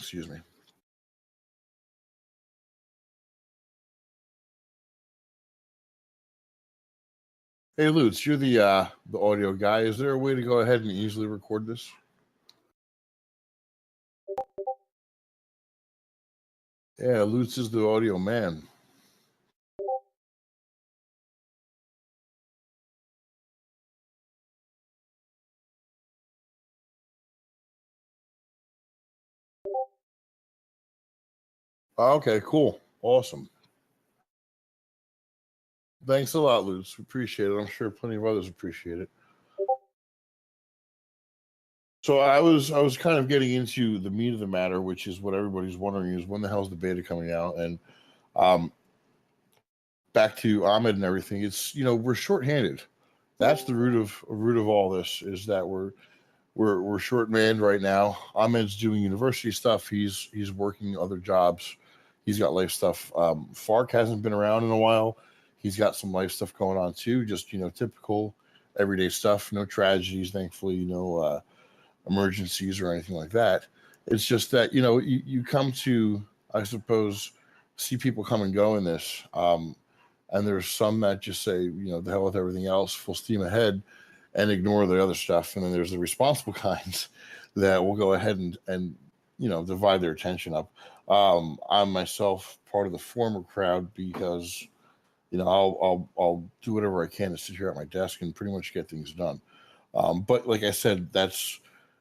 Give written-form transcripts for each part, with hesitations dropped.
Excuse me. Hey, Lutz, you're the audio guy. Is there a way to go ahead and easily record this? Yeah, Lutz is the audio man. Okay, cool. Awesome. Thanks a lot, Lutz. We appreciate it. I'm sure plenty of others appreciate it. So I was kind of getting into the meat of the matter, which is what everybody's wondering is when the hell's the beta coming out? And um, back to Ahmed and everything, it's we're shorthanded. That's the root of all this is that we're short manned right now. Ahmed's doing university stuff. He's working other jobs. He's got life stuff. Fark hasn't been around in a while. He's got some life stuff going on too. Just typical everyday stuff. No tragedies, thankfully. No emergencies or anything like that. It's just that you come to, I suppose, see people come and go in this. And there's some that just say, the hell with everything else, full steam ahead, and ignore the other stuff. And then there's the responsible kinds that will go ahead and divide their attention up. I'm myself part of the former crowd because I'll do whatever I can to sit here at my desk and pretty much get things done. But like I said, that's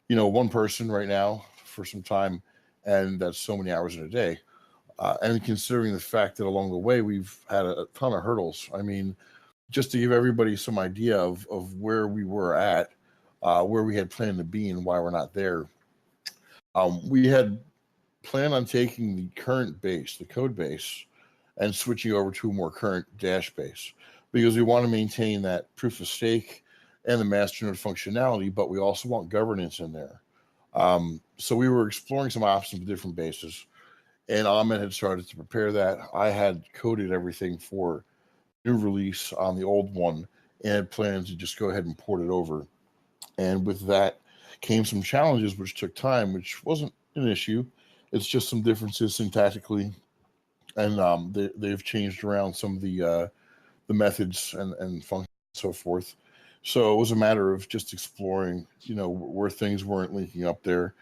one person right now for some time, and that's so many hours in a day. And considering the fact that along the way we've had a ton of hurdles. I mean, just to give everybody some idea of where we were at, where we had planned to be and why we're not there. We had planned on taking the current base, the code base, and switching over to a more current dash base because we want to maintain that proof of stake and the masternode functionality, but we also want governance in there. So we were exploring some options with different bases, and Ahmed had started to prepare that. I had coded everything for new release on the old one and had plans to just go ahead and port it over. And with that came some challenges, which took time, which wasn't an issue. It's just some differences syntactically, and they've changed around some of the methods and functions and so forth. So it was a matter of just exploring, where things weren't linking up there,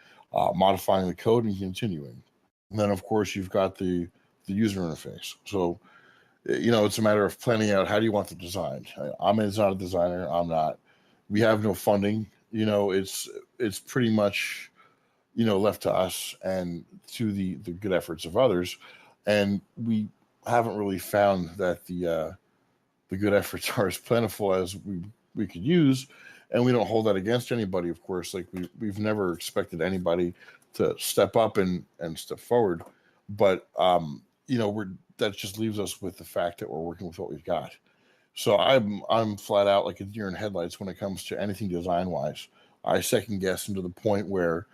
modifying the code and continuing. And then, of course, you've got the user interface. So, it's a matter of planning out how do you want the design. Ahmed's not a designer. I'm not. We have no funding. It's pretty much, left to us and to the good efforts of others. And we haven't really found that the good efforts are as plentiful as we could use, and we don't hold that against anybody, of course. Like we've never expected anybody to step up and step forward, but that just leaves us with the fact that we're working with what we've got. So I'm flat out like a deer in headlights when it comes to anything design wise. I second guess into the point where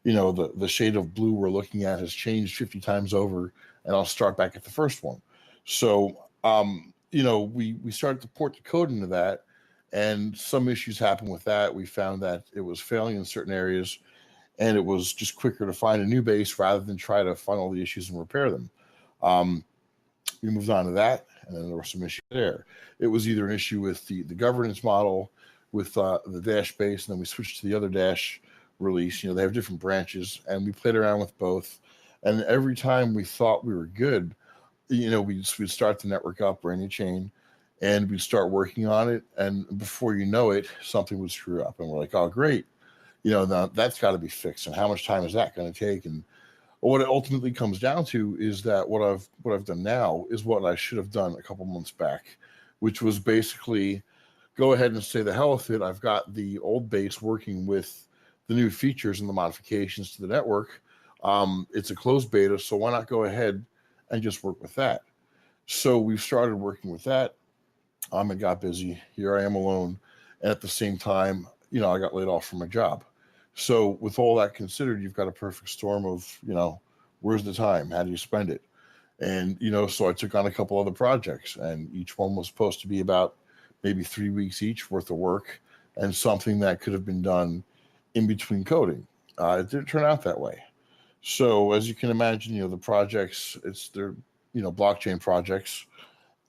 the shade of blue we're looking at has changed 50 times over, and I'll start back at the first one. So we started to port the code into that, and some issues happened with that. We found that it was failing in certain areas, and it was just quicker to find a new base rather than try to find all the issues and repair them. We moved on to that, and then there were some issues there. It was either an issue with the governance model with the dash base, and then we switched to the other dash release. They have different branches, and we played around with both. And every time we thought we were good, we'd start the network up, brand new chain, and we'd start working on it. And before you know it, something would screw up. And we're like, oh, great. Now that's got to be fixed. And how much time is that going to take? And what it ultimately comes down to is that what I've done now is what I should have done a couple months back, which was basically go ahead and say the hell with it. I've got the old base working with the new features and the modifications to the network. It's a closed beta, so why not go ahead and just work with that? So we've started working with that. Ahmed got busy. Here I am alone. And at the same time, I got laid off from my job. So with all that considered, you've got a perfect storm of, where's the time? How do you spend it? And, so I took on a couple other projects, and each one was supposed to be about maybe 3 weeks each worth of work and something that could have been done in between coding. It didn't turn out that way. So as you can imagine, the projects, they're, blockchain projects,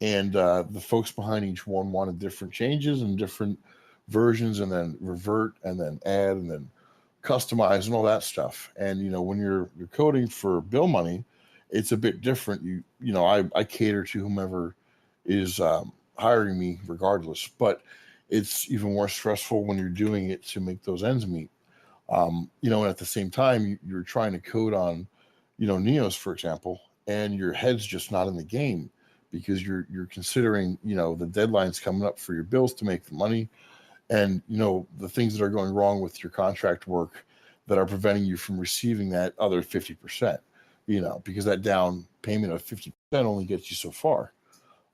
and the folks behind each one wanted different changes and different versions, and then revert, and then add, and then customize, and all that stuff. And when you're coding for bill money, it's a bit different. I cater to whomever is hiring me regardless, but it's even more stressful when you're doing it to make those ends meet. And at the same time, you're trying to code on, NEOS, for example, and your head's just not in the game because you're considering, the deadlines coming up for your bills to make the money, and the things that are going wrong with your contract work that are preventing you from receiving that other 50%. Because that down payment of 50% only gets you so far.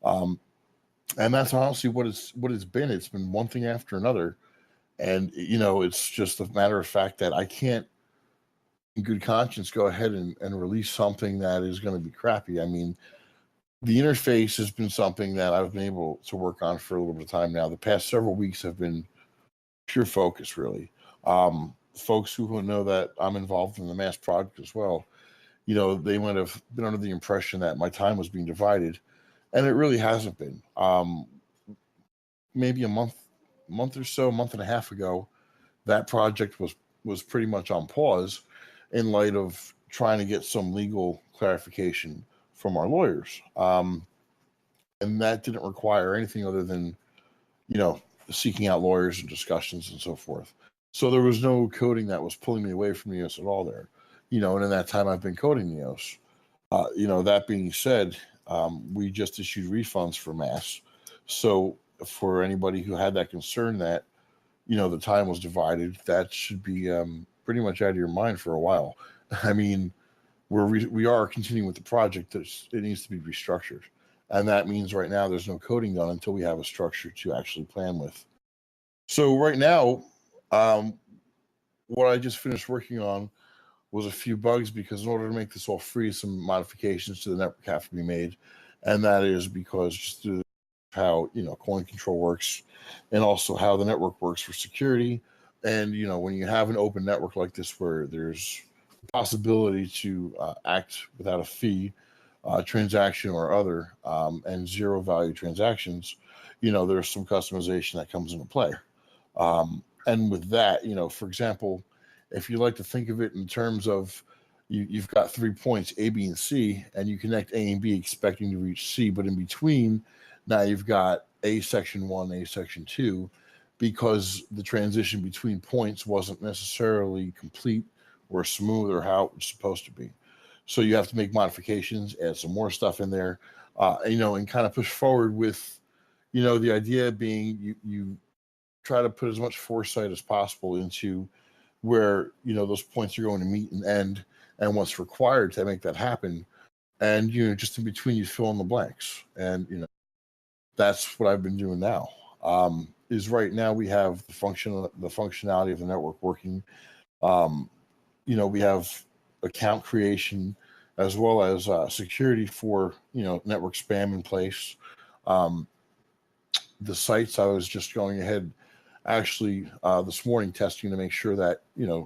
Um, and that's honestly what it's been. It's been one thing after another, and it's just a matter of fact that I can't in good conscience go ahead and release something that is going to be crappy. I mean, the interface has been something that I've been able to work on for a little bit of time now. The past several weeks have been pure focus, really. Folks who know that I'm involved in the mass project as well, they might have been under the impression that my time was being divided, and it really hasn't been. Maybe month or so, month and a half ago, that project was pretty much on pause in light of trying to get some legal clarification from our lawyers. And that didn't require anything other than, you know, seeking out lawyers and discussions and so forth. So there was no coding that was pulling me away from NEOS at all there. And in that time I've been coding NEOS. That being said, we just issued refunds for mass. So for anybody who had that concern that, the time was divided, that should be pretty much out of your mind for a while. I mean, we are continuing with the project. It needs to be restructured. And that means right now there's no coding done until we have a structure to actually plan with. So right now, um, what I just finished working on was a few bugs, because in order to make this all free, some modifications to the network have to be made. And that is because just through how, coin control works, and also how the network works for security. And, when you have an open network like this where there's possibility to act without a fee, transaction or other, and zero value transactions, there's some customization that comes into play. And with that, for example, if you like to think of it in terms of you've got 3 points, A, B, and C, and you connect A and B expecting to reach C, but in between, now you've got A section 1, A section 2, because the transition between points wasn't necessarily complete or smooth or how it was supposed to be. So you have to make modifications, add some more stuff in there, and kind of push forward with, the idea being you try to put as much foresight as possible into where, those points are going to meet and end, and what's required to make that happen. And, just in between, you fill in the blanks. And, that's what I've been doing now. Is right now we have the functionality of the network working. Um, we have account creation as well as security for network spam in place. Um, the sites, I was just going ahead actually this morning testing to make sure that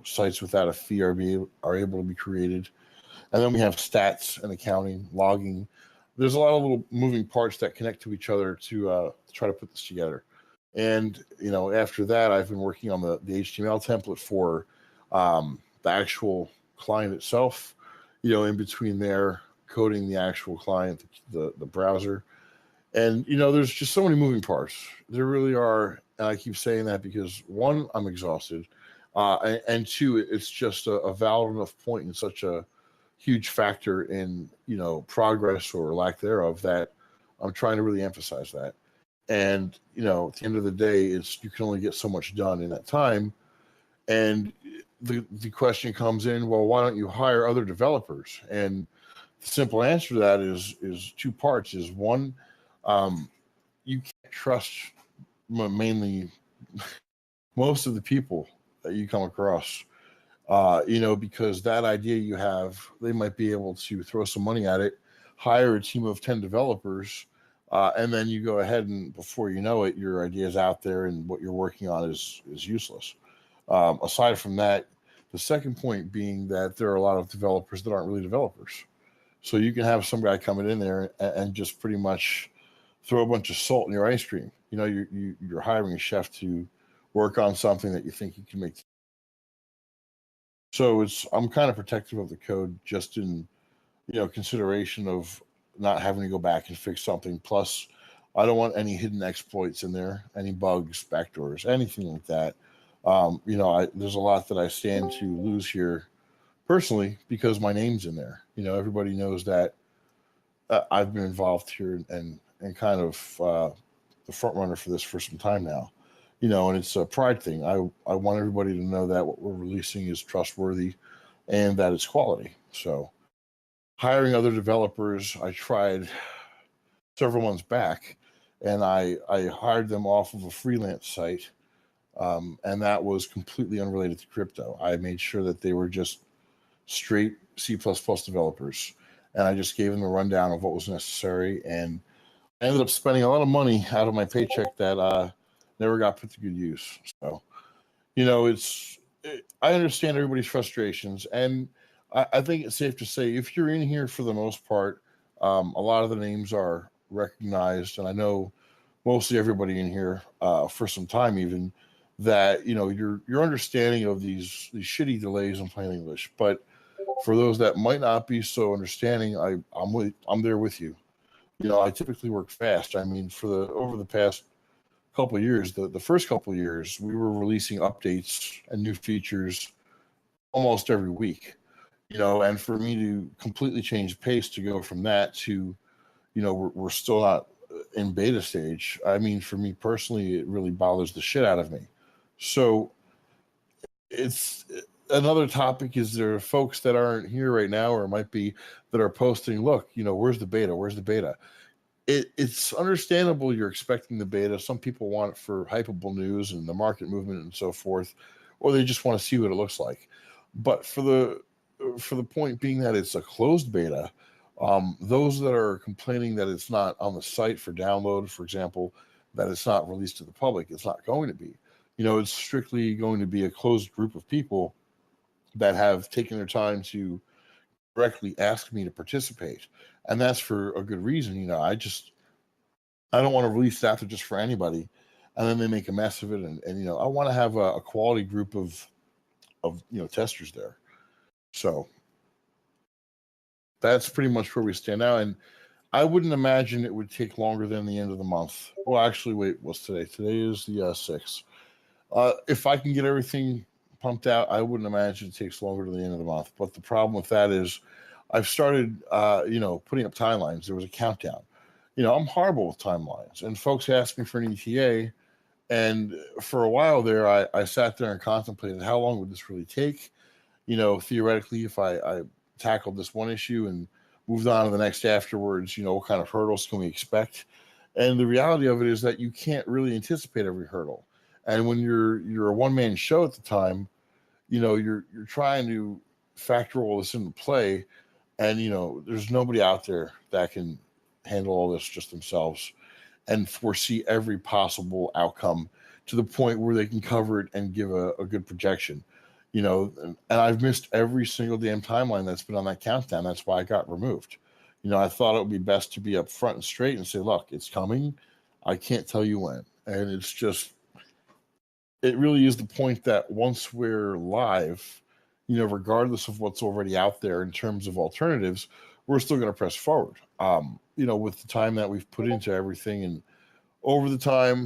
sites without a fee are able to be created. And then we have stats and accounting, logging. There's a lot of little moving parts that connect to each other to try to put this together. And after that, I've been working on the HTML template for the actual client itself. In between there, coding the actual client, the browser. And there's just so many moving parts. There really are, and I keep saying that because one, I'm exhausted, and two, it's just a valid enough point and such a huge factor in progress or lack thereof that I'm trying to really emphasize that. And at the end of the day, you can only get so much done in that time. And the question comes in, well, why don't you hire other developers? And the simple answer to that is two parts. Is one, you can't trust mainly most of the people that you come across, because that idea you have, they might be able to throw some money at it, hire a team of 10 developers, and then you go ahead and before you know it, your idea is out there and what you're working on is useless. Aside from that, The second point being that there are a lot of developers that aren't really developers. So you can have some guy coming in there and just pretty much throw a bunch of salt in your ice cream. You're hiring a chef to work on something that you think you can make. So I'm kind of protective of the code just in consideration of not having to go back and fix something. Plus, I don't want any hidden exploits in there, any bugs, backdoors, anything like that. There's a lot that I stand to lose here personally because my name's in there. Everybody knows that I've been involved here and kind of the front runner for this for some time now. And it's a pride thing. I want everybody to know that what we're releasing is trustworthy and that it's quality. So hiring other developers, I tried several months back, and I hired them off of a freelance site, and that was completely unrelated to crypto. I made sure that they were just straight C++ developers, and I just gave them a rundown of what was necessary, and I ended up spending a lot of money out of my paycheck that never got put to good use. So, I understand everybody's frustrations, and I think it's safe to say if you're in here for the most part, a lot of the names are recognized, and I know mostly everybody in here for some time even that your understanding of these shitty delays in plain English. But for those that might not be so understanding, I'm there with you. I typically work fast. I mean, over the past couple of years, the first couple of years, we were releasing updates and new features almost every week. And for me to completely change pace to go from that to, we're still not in beta stage. I mean, for me personally, it really bothers the shit out of me. So it's another topic is there are folks that aren't here right now or might be that are posting, look, where's the beta? Where's the beta? It's understandable you're expecting the beta. Some people want it for hypeable news and the market movement and so forth, or they just want to see what it looks like. But for the point being that it's a closed beta, those that are complaining that it's not on the site for download, for example, that it's not released to the public, it's not going to be. It's strictly going to be a closed group of people that have taken their time to directly ask me to participate. And that's for a good reason. I don't want to release that to just for anybody. And then they make a mess of it. And I want to have a quality group of testers there. So that's pretty much where we stand now. And I wouldn't imagine it would take longer than the end of the month. Well, actually, wait, what's today? Today is the 6th. If I can get everything pumped out, I wouldn't imagine it takes longer to the end of the month. But the problem with that is I've started, putting up timelines. There was a countdown. I'm horrible with timelines. And folks asked me for an ETA. And for a while there, I sat there and contemplated how long would this really take? Theoretically, if I tackled this one issue and moved on to the next afterwards, what kind of hurdles can we expect? And the reality of it is that you can't really anticipate every hurdle. And when you're a one-man show at the time, you're trying to factor all this into play, and there's nobody out there that can handle all this just themselves and foresee every possible outcome to the point where they can cover it and give a good projection. And I've missed every single damn timeline that's been on that countdown. That's why I got removed. I thought it would be best to be up front and straight and say, look, it's coming. I can't tell you when. And it's just, it really is the point that once we're live, regardless of what's already out there in terms of alternatives, we're still going to press forward. With the time that we've put into everything and over the time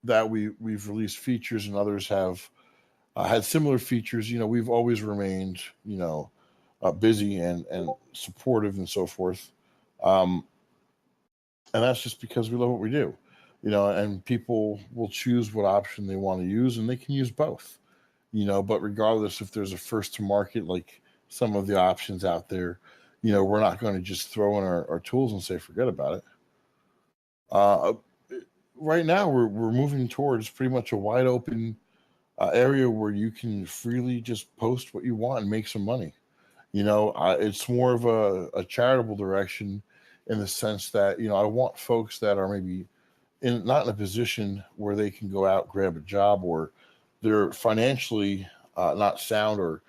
that we've released features and others have had similar features, we've always remained, busy and supportive and so forth. And that's just because we love what we do. And people will choose what option they want to use, and they can use both, but regardless if there's a first to market, like some of the options out there, we're not going to just throw in our tools and say, forget about it. Right now we're moving towards pretty much a wide open area where you can freely just post what you want and make some money. It's more of a charitable direction in the sense that, I want folks that are maybe not in a position where they can go out, grab a job, or they're financially not sound, or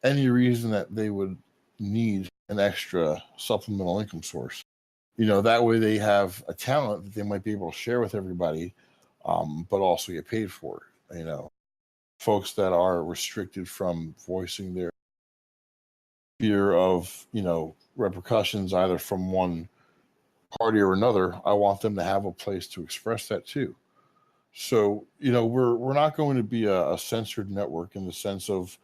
any reason that they would need an extra supplemental income source. That way they have a talent that they might be able to share with everybody, but also get paid for it. Folks that are restricted from voicing their fear of, repercussions either from one party or another, I want them to have a place to express that too. So, we're not going to be a censored network in the sense of,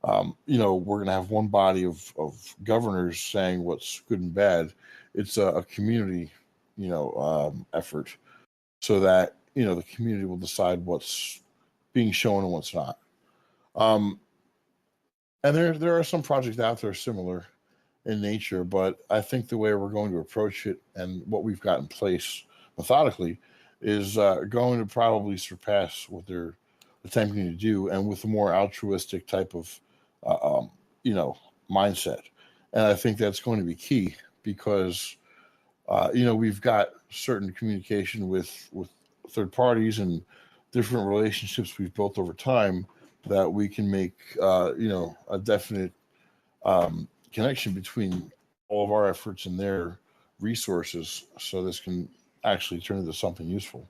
we're going to have one body of governors saying what's good and bad. It's a community, effort, so that the community will decide what's being shown and what's not. Um, and there are some projects out there similar in nature, but I think the way we're going to approach it and what we've got in place methodically is going to probably surpass what they're attempting to do, and with a more altruistic type of uh, um, mindset. And I think that's going to be key because we've got certain communication with third parties and different relationships we've built over time that we can make a definite connection between all of our efforts and their resources, so this can actually turn into something useful.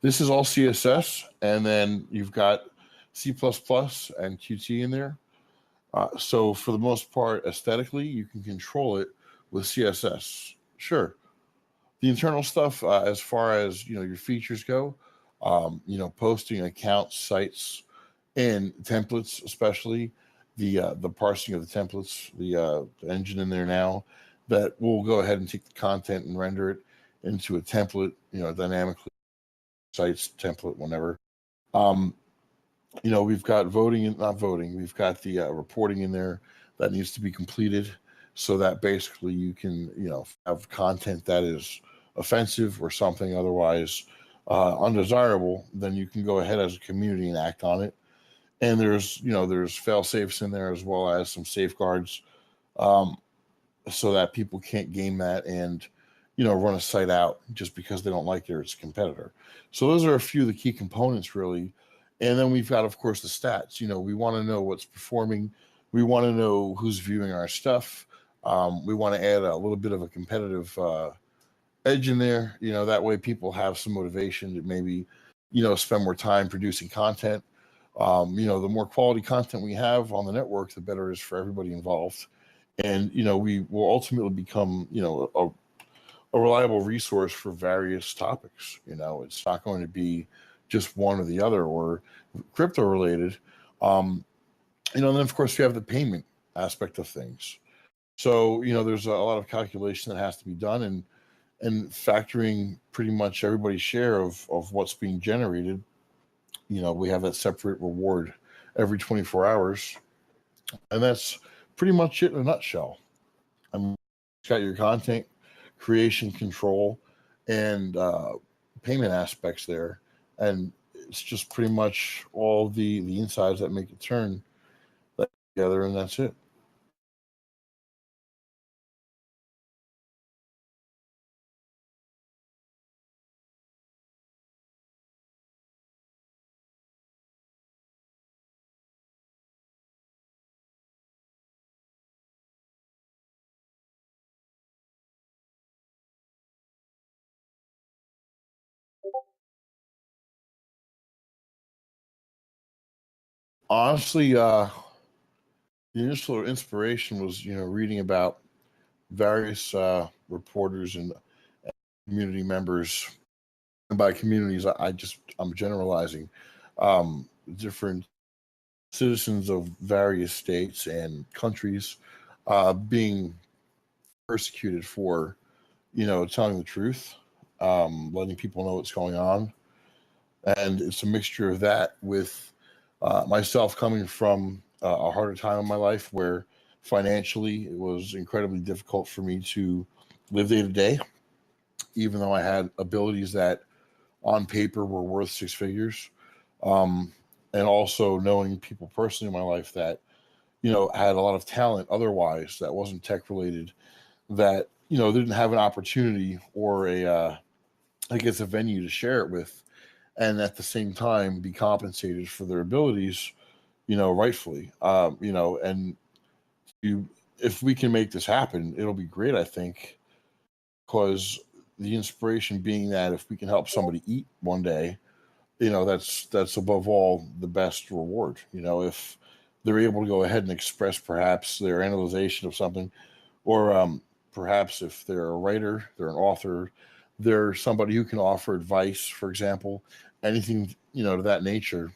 This is all CSS, and then you've got C++ and Qt in there. So for the most part, aesthetically, you can control it with CSS. Sure. The internal stuff, as far as your features go, posting accounts, sites, and templates, especially the parsing of the templates, the engine in there now that will go ahead and take the content and render it into a template, dynamically, sites template, whenever. Um, we've got voting and not voting. We've got the reporting in there that needs to be completed, so that basically you can, have content that is offensive or something otherwise undesirable. Then you can go ahead as a community and act on it. And there's fail safes in there as well as some safeguards, um, so that people can't game that and run a site out just because they don't like it or it's a competitor. So those are a few of the key components, really. And then we've got, of course, the stats. We want to know what's performing. We want to know who's viewing our stuff. We want to add a little bit of a competitive edge in there. That way people have some motivation to maybe spend more time producing content. The more quality content we have on the network, the better it is for everybody involved. And we will ultimately become a reliable resource for various topics. It's not going to be just one or the other or crypto related. And then of course we have the payment aspect of things. So there's a lot of calculation that has to be done, and factoring pretty much everybody's share of what's being generated. We have that separate reward every 24 hours, and that's pretty much it in a nutshell. I mean, it's got your content creation control and payment aspects there, and it's just pretty much all the insides that make it turn together, and that's it. Honestly, the initial inspiration was reading about various reporters and community members. And by communities, I'm generalizing, different citizens of various states and countries being persecuted for telling the truth, letting people know what's going on. And it's a mixture of that with myself coming from a harder time in my life where financially it was incredibly difficult for me to live day to day, even though I had abilities that on paper were worth six figures. Um, and also knowing people personally in my life that, had a lot of talent otherwise that wasn't tech related, that, they didn't have an opportunity or I guess a venue to share it with, and at the same time be compensated for their abilities, rightfully. And you, if we can make this happen, it'll be great. I think because the inspiration being that if we can help somebody eat one day, that's above all the best reward. If they're able to go ahead and express perhaps their analyzation of something, or perhaps if they're a writer, they're an author, they're somebody who can offer advice, for example, anything to that nature,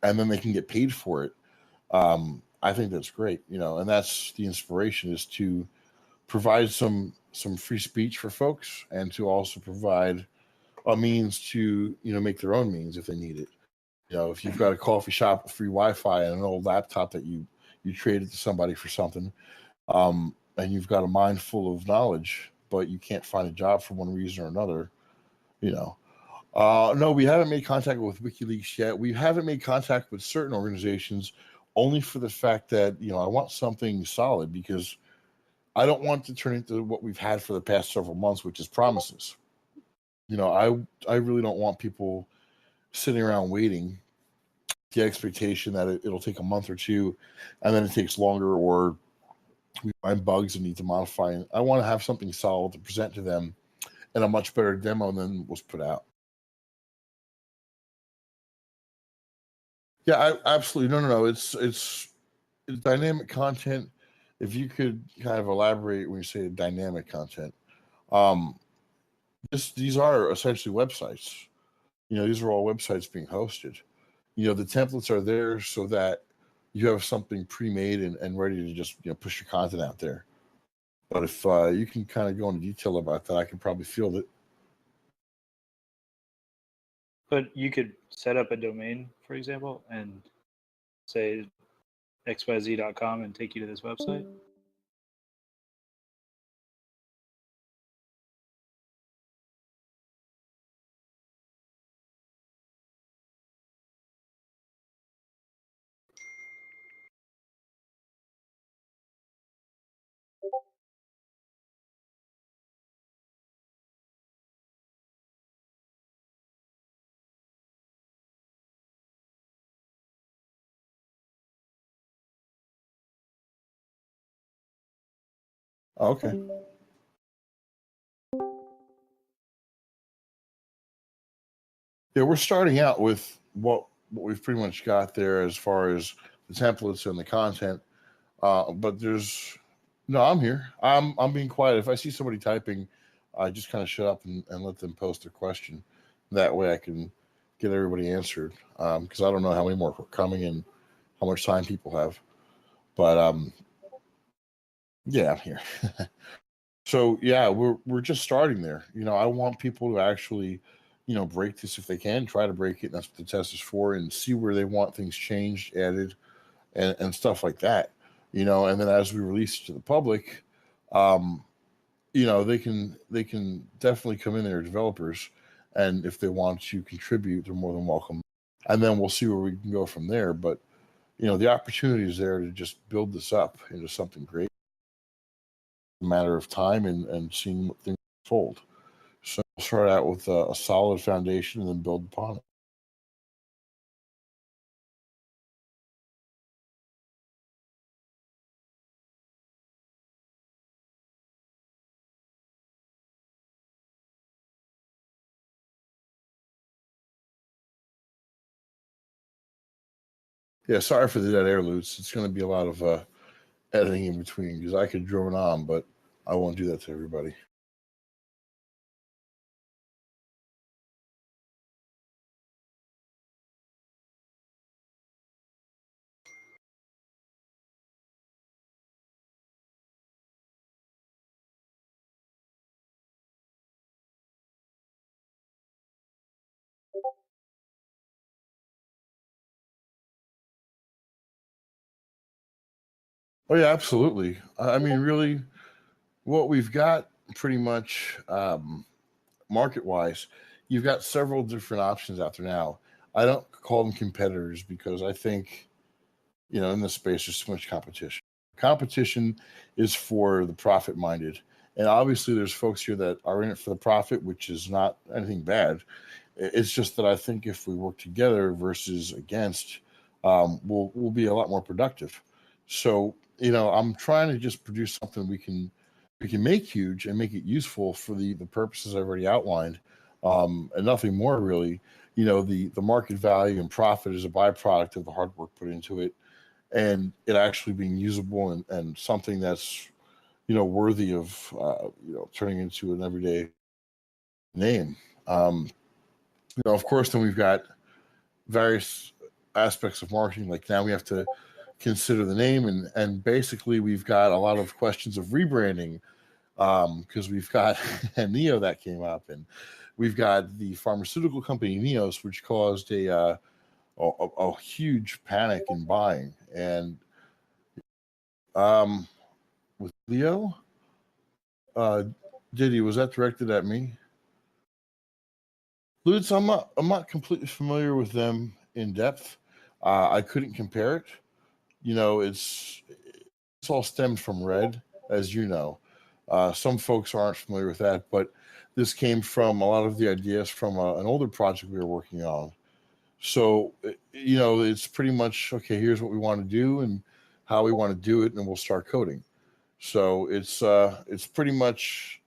and then they can get paid for it. I think that's great, and that's the inspiration, is to provide some free speech for folks, and to also provide a means to make their own means if they need it. If you've got a coffee shop with free Wi-Fi and an old laptop that you traded to somebody for something, and you've got a mind full of knowledge, but you can't find a job for one reason or another, you know. No, we haven't made contact with WikiLeaks yet. We haven't made contact with certain organizations, only for the fact that I want something solid, because I don't want to turn into what we've had for the past several months, which is promises. I really don't want people sitting around waiting, the expectation that it'll take a month or two, and then it takes longer, or we find bugs and need to modify it. I want to have something solid to present to them, and a much better demo than was put out. Yeah, absolutely. No. It's dynamic content. If you could kind of elaborate when you say dynamic content, um, these are essentially websites. These are all websites being hosted. The templates are there so that you have something pre-made and ready to just push your content out there. But if you can kind of go into detail about that, I can probably field it. But you could set up a domain, for example, and say xyz.com and take you to this website. Okay. Yeah, we're starting out with what we've pretty much got there as far as the templates and the content. But there's no, I'm here. I'm being quiet. If I see somebody typing, I just kind of shut up and let them post their question. That way I can get everybody answered. Because I don't know how many more are coming and how much time people have. But yeah, I'm here. So yeah, we're just starting there. I want people to actually, break this if they can, try to break it. And that's what the test is for, and see where they want things changed, added, and stuff like that. And then as we release it to the public, um, they can definitely come in there, developers, and if they want to contribute, they're more than welcome. And then we'll see where we can go from there. But the opportunity is there to just build this up into something great. A matter of time and seeing what things unfold. So we'll start out with a solid foundation and then build upon it. Yeah, sorry for the dead air, Lutz. It's going to be a lot of editing in between, because I could drone on, but I won't do that to everybody. Oh yeah, absolutely. I mean, really, what we've got pretty much, market wise, you've got several different options out there now. I don't call them competitors, because I think in this space there's too much competition. Competition is for the profit minded, And obviously, there's folks here that are in it for the profit, which is not anything bad. It's just that I think if we work together versus against, we'll be a lot more productive. So I'm trying to just produce something we can make huge and make it useful for the purposes I've already outlined, and nothing more really. The market value and profit is a byproduct of the hard work put into it, and it actually being usable and something that's worthy of turning into an everyday name. Of course, then we've got various aspects of marketing. Like now we have to consider the name, and basically we've got a lot of questions of rebranding, because we've got a Neo that came up, and we've got the pharmaceutical company NEOS, which caused a huge panic in buying. And with Leo, Diddy, was that directed at me? Lutz, I'm not completely familiar with them in depth. I couldn't compare it. It's all stemmed from Red, as you know. Some folks aren't familiar with that, but this came from a lot of the ideas from an older project we were working on. So, it's pretty much okay. Here's what we want to do and how we want to do it, and we'll start coding. So it's pretty much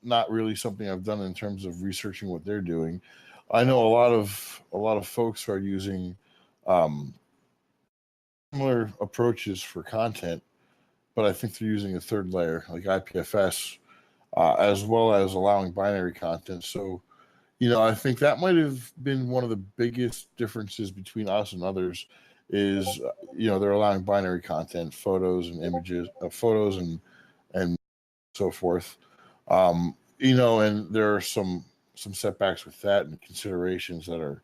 not really something I've done in terms of researching what they're doing. I know a lot of folks are using um, similar approaches for content, but I think they're using a third layer like IPFS, as well as allowing binary content. So I think that might have been one of the biggest differences between us and others. Is they're allowing binary content, photos and images, photos and so forth. And there are some setbacks with that and considerations that are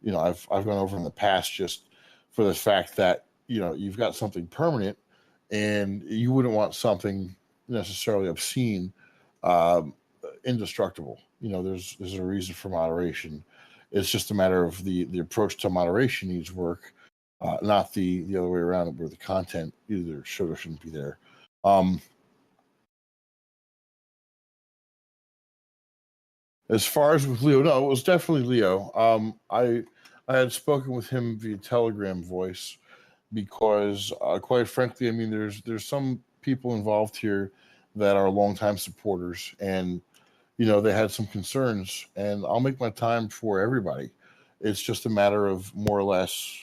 I've gone over in the past, just for the fact that you've got something permanent, and you wouldn't want something necessarily obscene, um, indestructible. There's a reason for moderation. It's just a matter of the approach to moderation needs work, not the other way around, where the content either should or shouldn't be there. Um, As far as with Leo, no, it was definitely Leo. I had spoken with him via Telegram voice because, quite frankly, I mean, there's some people involved here that are longtime supporters, and they had some concerns, and I'll make my time for everybody. It's just a matter of more or less,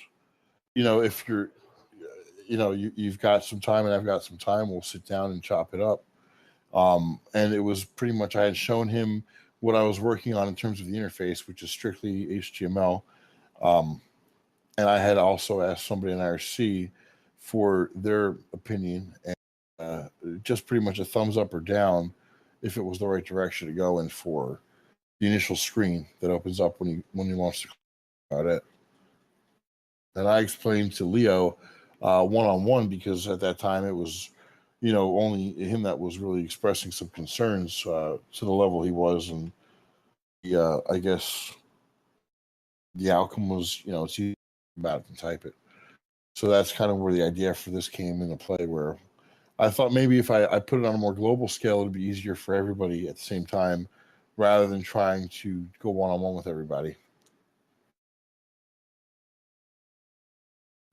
if you've got some time and I've got some time, we'll sit down and chop it up. And it was pretty much, I had shown him what I was working on in terms of the interface, which is strictly HTML. Um, and I had also asked somebody in IRC for their opinion, and just pretty much a thumbs up or down if it was the right direction to go in for the initial screen that opens up when he wants to click about it. And I explained to Leo one on one, because at that time it was only him that was really expressing some concerns, to the level he was, and I guess the outcome was it's easy about it and type it. So that's kind of where the idea for this came into play, where I thought maybe if I put it on a more global scale, it'd be easier for everybody at the same time, rather than trying to go one-on-one with everybody.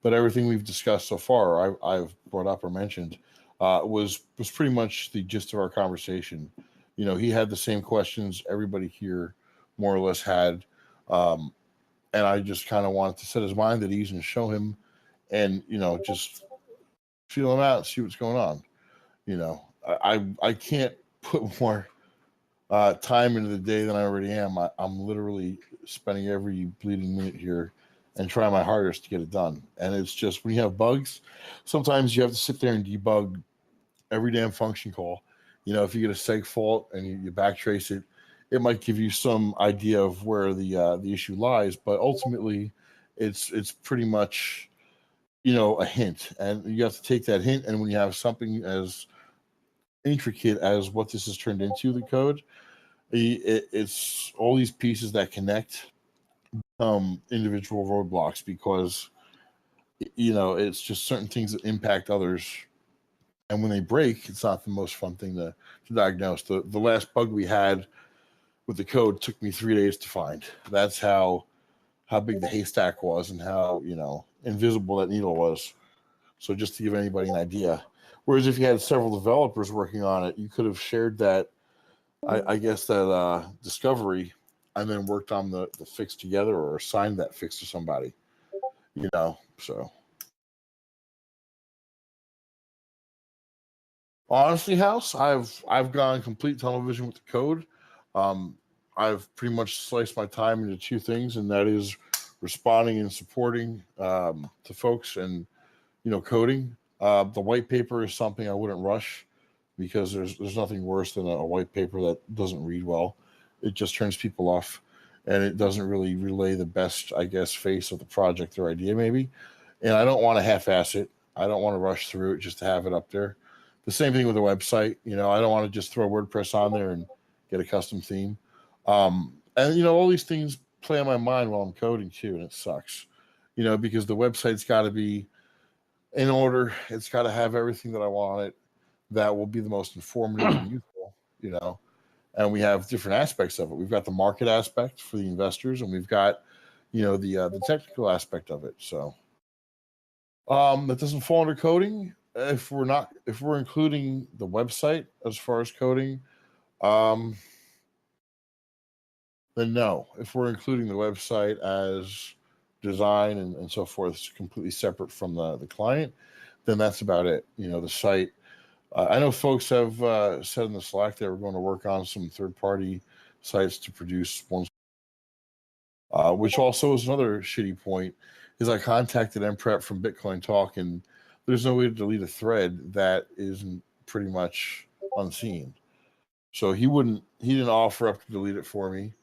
But everything we've discussed so far, I've brought up or mentioned, was pretty much the gist of our conversation. He had the same questions everybody here more or less had, and I just kind of wanted to set his mind at ease and show him, and just feel him out and see what's going on. I can't put more time into the day than I already am. I'm literally spending every bleeding minute here and trying my hardest to get it done. And it's just, when you have bugs, sometimes you have to sit there and debug every damn function call. If you get a seg fault and you backtrace it, it might give you some idea of where the issue lies. But ultimately, it's pretty much a hint, and you have to take that hint. And when you have something as intricate as what this has turned into, the code, it's all these pieces that connect individual roadblocks, because it's just certain things that impact others, and when they break, it's not the most fun thing to to diagnose. The last bug we had with the code took me 3 days to find. That's how big the haystack was and how, invisible that needle was. So just to give anybody an idea. Whereas if you had several developers working on it, you could have shared that, I guess, that discovery and then worked on the fix together or assigned that fix to somebody, so. Honestly, House, I've gone complete tunnel vision with the code. I've pretty much sliced my time into two things, and that is responding and supporting to folks and coding. The white paper is something I wouldn't rush because there's nothing worse than a white paper that doesn't read well. It just turns people off, and it doesn't really relay the best, I guess, face of the project or idea maybe. And I don't want to half-ass it. I don't want to rush through it just to have it up there. The same thing with the website. I don't want to just throw WordPress on there and get a custom theme. And all these things play on my mind while I'm coding too, and it sucks. Because the website's got to be in order. It's got to have everything that I want it. That will be the most informative and useful. And we have different aspects of it. We've got the market aspect for the investors, and we've got the technical aspect of it. So that doesn't fall under coding. If we're including the website as far as coding, then no. If we're including the website as design and so forth, it's completely separate from the client, then that's about it. The site. I know folks have said in the Slack they were going to work on some third-party sites to produce ones, which also is another shitty point. Is I contacted MPrep from Bitcoin Talk, and there's no way to delete a thread that isn't pretty much unseen. So he didn't offer up to delete it for me.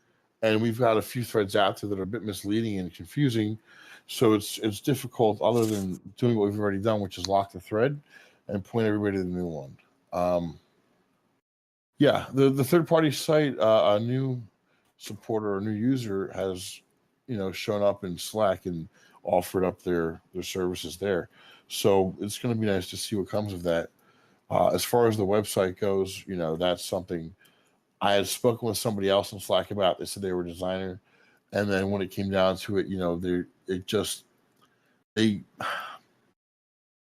And we've got a few threads out there that are a bit misleading and confusing. So it's difficult other than doing what we've already done, which is lock the thread and point everybody to the new one. The third-party site, a new supporter or new user has, shown up in Slack and offered up their services there. So it's going to be nice to see what comes of that. As far as the website goes, that's something I had spoken with somebody else in Slack about. They said they were a designer, and then when it came down to it,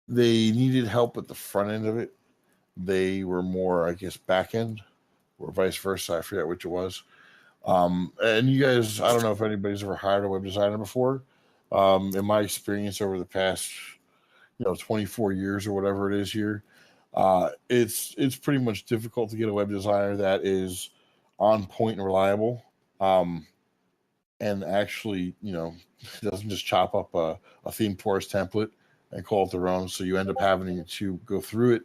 they needed help at the front end of it. They were more, I guess, back end or vice versa. I forget which it was. And you guys, I don't know if anybody's ever hired a web designer before. In my experience over the past, 24 years or whatever it is here, it's pretty much difficult to get a web designer that is on point and reliable, and actually, doesn't just chop up a ThemeForest template and call it their own. So you end up having to go through it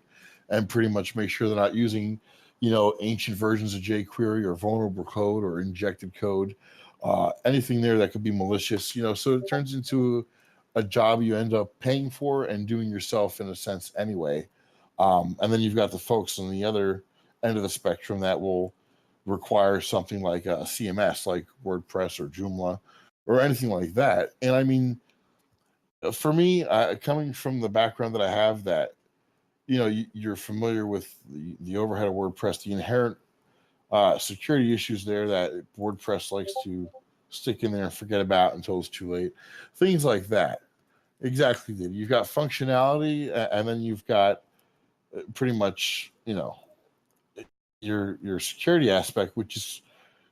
and pretty much make sure they're not using, ancient versions of jQuery or vulnerable code or injected code, anything there that could be malicious, so it turns into a job you end up paying for and doing yourself in a sense anyway. And then you've got the folks on the other end of the spectrum that will require something like a CMS, like WordPress or Joomla or anything like that. And I mean, for me, coming from the background that I have, that you're familiar with the overhead of WordPress, the inherent security issues there that WordPress likes to stick in there and forget about until it's too late. Things like that. Exactly. You've got functionality, and then you've got pretty much, your security aspect, which is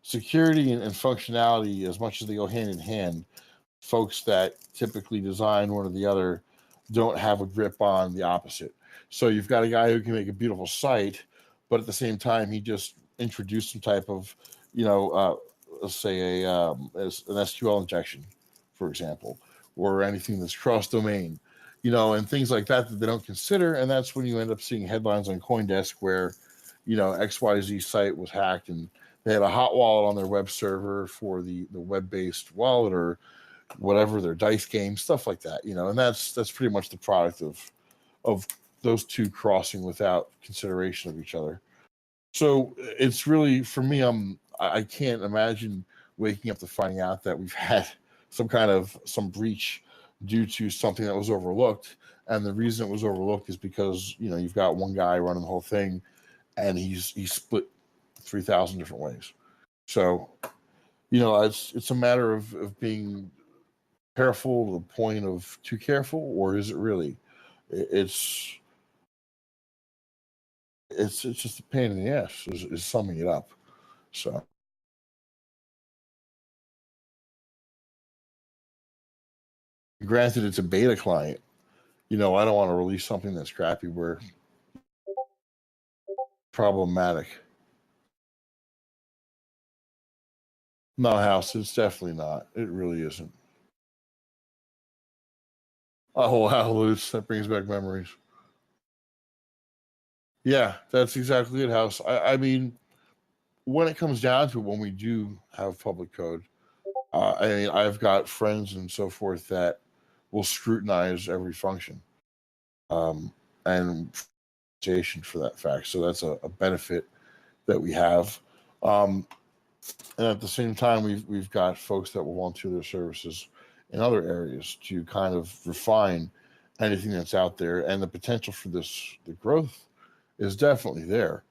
security and functionality as much as they go hand in hand. Folks that typically design one or the other don't have a grip on the opposite. So you've got a guy who can make a beautiful site, but at the same time, he just introduced some type of, let's say an SQL injection, for example, or anything that's cross-domain, and things like that they don't consider. And that's when you end up seeing headlines on CoinDesk where, XYZ site was hacked and they had a hot wallet on their web server for the web-based wallet or whatever, their dice game, stuff like that, and that's pretty much the product of those two crossing without consideration of each other. So it's really, for me, I can't imagine waking up to finding out that we've had some breach due to something that was overlooked. And the reason it was overlooked is because, you've got one guy running the whole thing and he's split 3,000 different ways. So, it's a matter of being careful to the point of too careful, or is it really? It's just a pain in the ass. Is summing it up. So, granted, it's a beta client. I don't want to release something that's crappy where problematic. No, House, it's definitely not. It really isn't. Oh, wow, Luce, that brings back memories. Yeah, that's exactly it, House. I mean, when it comes down to it, when we do have public code, I mean, I've got friends and so forth that will scrutinize every function, and for that fact. So that's a benefit that we have. And at the same time, we've got folks that will volunteer their services in other areas to kind of refine anything that's out there, and the potential for the growth is definitely there.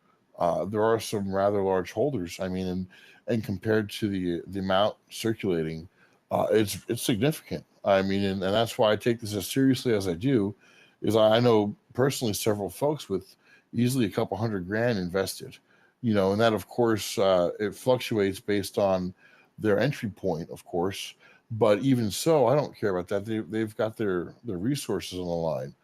There are some rather large holders. I mean, and compared to the amount circulating, it's significant. I mean, and that's why I take this as seriously as I do, is I know personally several folks with easily a couple $100,000 invested. And that, of course, it fluctuates based on their entry point, of course. But even so, I don't care about that. They've got their resources on the line,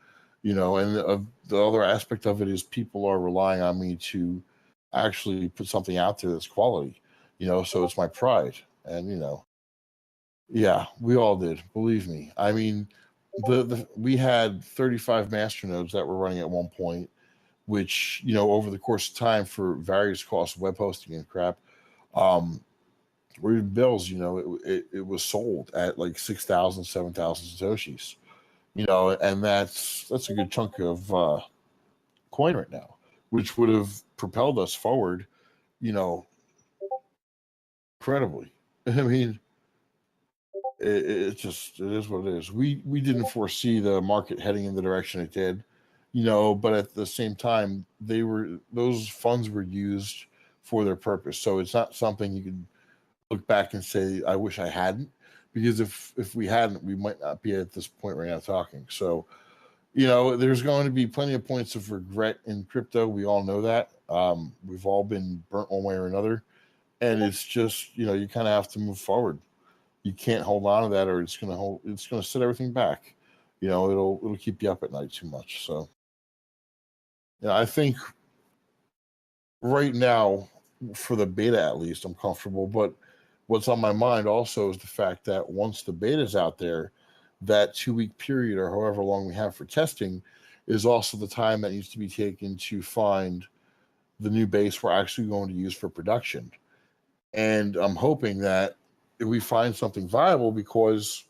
and the other aspect of it is people are relying on me to actually put something out there that's quality, so it's my pride. And, yeah, we all did, believe me. I mean, we had 35 master nodes that were running at one point, which, over the course of time for various costs of web hosting and crap, read bills, it was sold at like 6,000, 7,000 Satoshis, and that's a good chunk of coin right now, which would have propelled us forward, incredibly. I mean, it is what it is. We didn't foresee the market heading in the direction it did, but at the same time, those funds were used for their purpose. So it's not something you can look back and say, I wish I hadn't, because if we hadn't, we might not be at this point right now talking. So, there's going to be plenty of points of regret in crypto. We all know that. We've all been burnt one way or another, and it's just, you kind of have to move forward. You can't hold on to that, or it's going to set everything back. It'll keep you up at night too much. So, I think right now, for the beta at least, I'm comfortable. But what's on my mind also is the fact that once the beta's out there, that 2-week period or however long we have for testing is also the time that needs to be taken to find the new base we're actually going to use for production. And I'm hoping that if we find something viable, because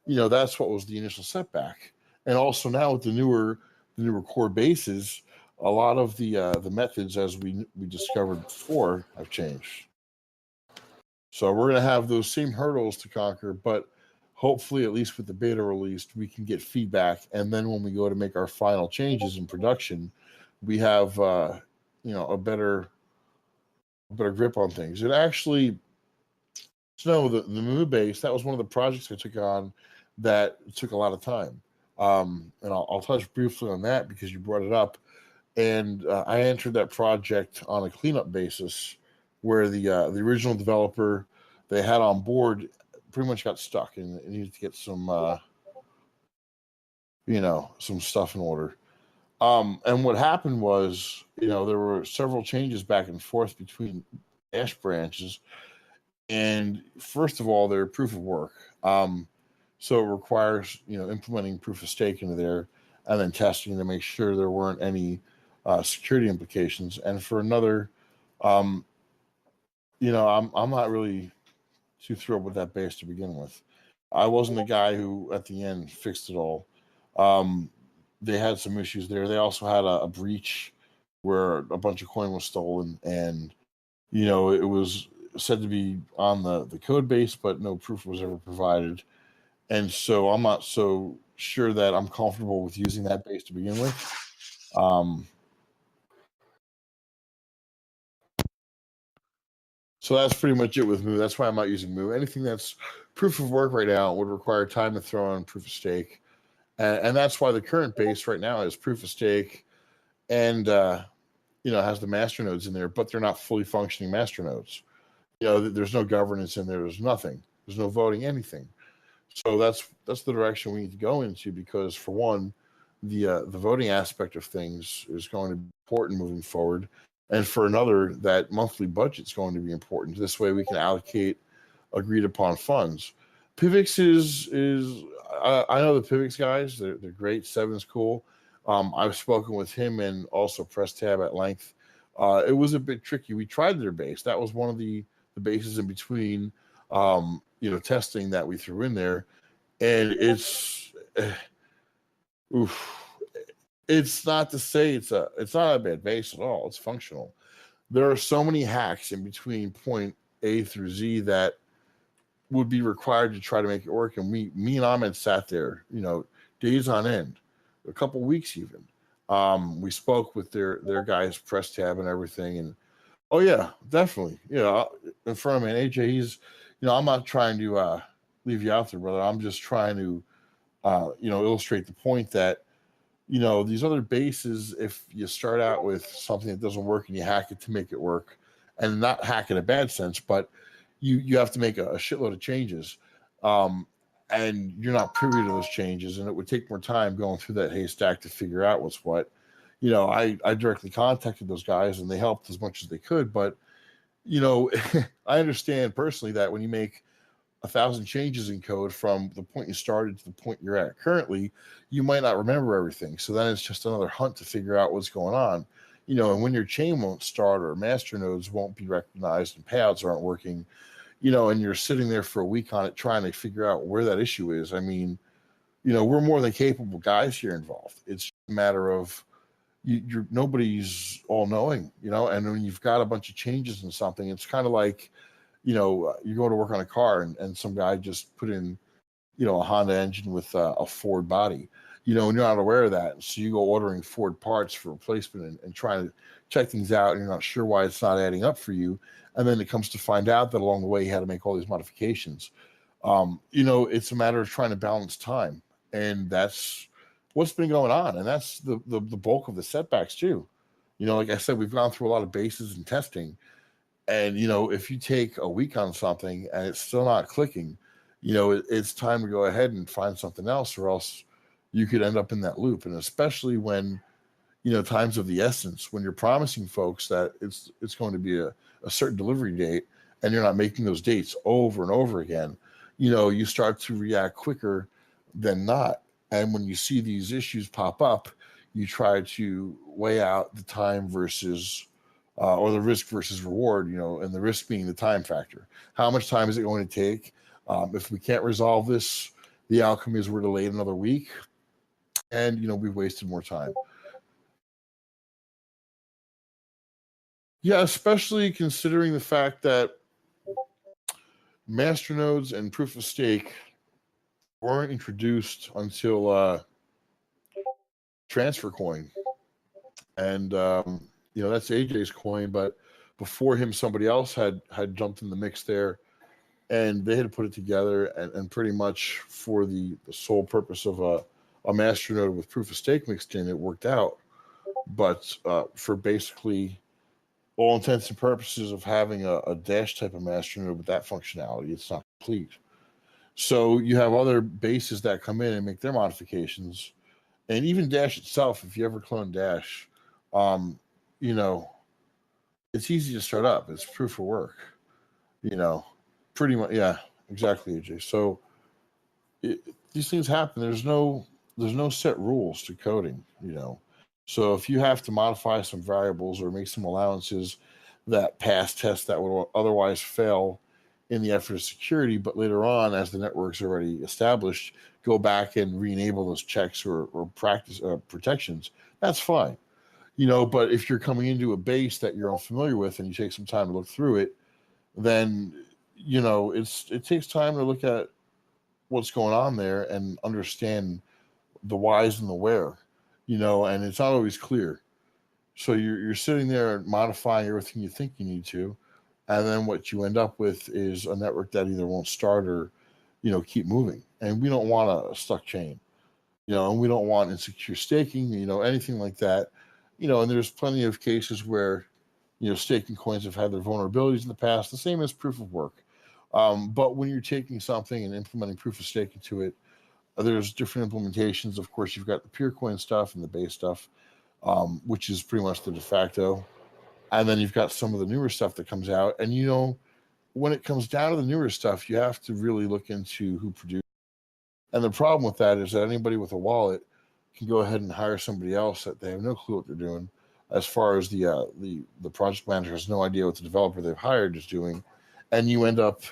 that's what was the initial setback. And also now with the newer core bases, a lot of the methods, as we discovered before, have changed. So we're going to have those same hurdles to conquer, but hopefully, at least with the beta released, we can get feedback, and then when we go to make our final changes in production, we have a better grip on things. It actually, the new base, that was one of the projects I took on that took a lot of time. And I'll touch briefly on that because you brought it up. And I entered that project on a cleanup basis, where the original developer they had on board pretty much got stuck and it needed to get some some stuff in order. And what happened was, there were several changes back and forth between Ash branches. And first of all, they're proof of work. So it requires, implementing proof of stake into there and then testing to make sure there weren't any security implications. And for another, I'm not really too thrilled with that base to begin with. I wasn't the guy who, at the end, fixed it all. They had some issues there. They also had a breach where a bunch of coin was stolen, and it was said to be on the code base, but no proof was ever provided. And so I'm not so sure that I'm comfortable with using that base to begin with. So that's pretty much it with Moo. That's why I'm not using Moo. Anything that's proof of work right now would require time to throw on proof of stake. And that's why the current base right now is proof of stake and, has the master nodes in there, but they're not fully functioning master nodes. There's no governance in there. There's nothing. There's no voting, anything. So that's the direction we need to go into, because for one, the voting aspect of things is going to be important moving forward, and for another, that monthly budget is going to be important. This way, we can allocate agreed upon funds. Pivx is I know the Pivx guys. They're great. Seven's cool. I've spoken with him and also Press Tab at length. It was a bit tricky. We tried their base. That was one of the bases in between. Testing that we threw in there, and oof. It's not to say it's not a bad base at all. It's functional. There are so many hacks in between point A through Z that would be required to try to make it work. And me and Ahmed sat there, days on end, a couple weeks even. We spoke with their guys, Press Tab and everything, and oh yeah, definitely. In front of me, and AJ, he's, I'm not trying to leave you out there, brother. I'm just trying to, illustrate the point that, these other bases, if you start out with something that doesn't work and you hack it to make it work, and not hack in a bad sense, but you have to make a shitload of changes, and you're not privy to those changes, and it would take more time going through that haystack to figure out what's what. I directly contacted those guys and they helped as much as they could, but I understand personally that when you make 1,000 changes in code from the point you started to the point you're at currently, you might not remember everything. So then it's just another hunt to figure out what's going on. And when your chain won't start or master nodes won't be recognized and payouts aren't working, and you're sitting there for a week on it trying to figure out where that issue is. I mean, we're more than capable guys here involved. It's a matter of you're nobody's all knowing, and when you've got a bunch of changes in something, it's kind of like, you go to work on a car and some guy just put in, a Honda engine with a Ford body, and you're not aware of that. So you go ordering Ford parts for replacement and trying to check things out, and you're not sure why it's not adding up for you. And then it comes to find out that along the way, you had to make all these modifications. It's a matter of trying to balance time. And that's what's been going on. And that's the bulk of the setbacks too. Like I said, we've gone through a lot of bases and testing. And, if you take a week on something and it's still not clicking, it's time to go ahead and find something else, or else you could end up in that loop. And especially when, time's of the essence, when you're promising folks that it's going to be a certain delivery date and you're not making those dates over and over again, you start to react quicker than not. And when you see these issues pop up, you try to weigh out the time versus or the risk versus reward, and the risk being the time factor. How much time is it going to take? If we can't resolve this, the outcome is we're delayed another week, and we've wasted more time. Yeah, especially considering the fact that masternodes and proof of stake weren't introduced until transfer coin, and that's AJ's coin, but before him, somebody else had jumped in the mix there, and they had put it together, and pretty much for the sole purpose of a masternode with proof of stake mixed in, it worked out. But for basically all intents and purposes of having a dash type of masternode with that functionality, it's not complete. So you have other bases that come in and make their modifications, and even Dash itself. If you ever clone Dash, it's easy to start up. It's proof of work, pretty much. Yeah, exactly, AJ. So these things happen. There's no set rules to coding, So if you have to modify some variables or make some allowances that pass tests that would otherwise fail in the effort of security, but later on, as the network's already established, go back and re-enable those checks or practice protections, that's fine. But if you're coming into a base that you're unfamiliar with and you take some time to look through it, then it takes time to look at what's going on there and understand the whys and the where, and it's not always clear. So you're sitting there modifying everything you think you need to, And then what you end up with is a network that either won't start or, keep moving. And we don't want a stuck chain, and we don't want insecure staking, anything like that. And there's plenty of cases where, staking coins have had their vulnerabilities in the past, the same as proof of work. But when you're taking something and implementing proof of stake into it, there's different implementations. Of course, you've got the pure coin stuff and the base stuff, which is pretty much the de facto. And then you've got some of the newer stuff that comes out. And, when it comes down to the newer stuff, you have to really look into who produced. And the problem with that is that anybody with a wallet can go ahead and hire somebody else that they have no clue what they're doing. As far as the project manager has no idea what the developer they've hired is doing, and you end up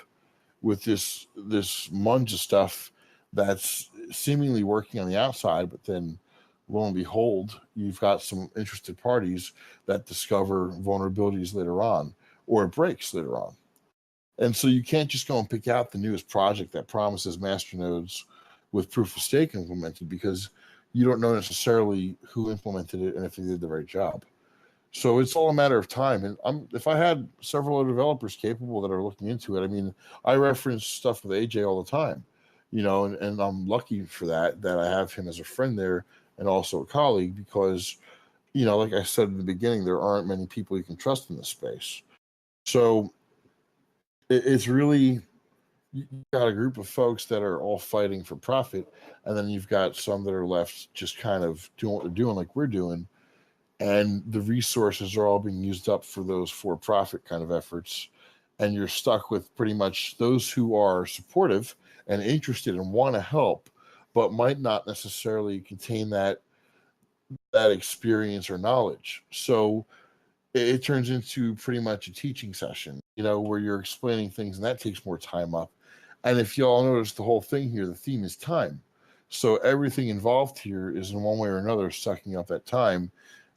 with this munge of stuff that's seemingly working on the outside, but then lo and behold, you've got some interested parties that discover vulnerabilities later on, or it breaks later on. And so you can't just go and pick out the newest project that promises masternodes with proof of stake implemented, because you don't know necessarily who implemented it and if they did the right job. So it's all a matter of time. And if I had several other developers capable that are looking into it, I mean, I reference stuff with AJ all the time, and I'm lucky for that I have him as a friend there and also a colleague, because, like I said in the beginning, there aren't many people you can trust in this space. So it's really, you've got a group of folks that are all fighting for profit, and then you've got some that are left just kind of doing what they're doing, like we're doing, and the resources are all being used up for those for-profit kind of efforts, and you're stuck with pretty much those who are supportive and interested and want to help, but might not necessarily contain that experience or knowledge. So it turns into pretty much a teaching session, where you're explaining things, and that takes more time up. And if you all notice, the whole thing here, the theme is time. So everything involved here is in one way or another sucking up that time.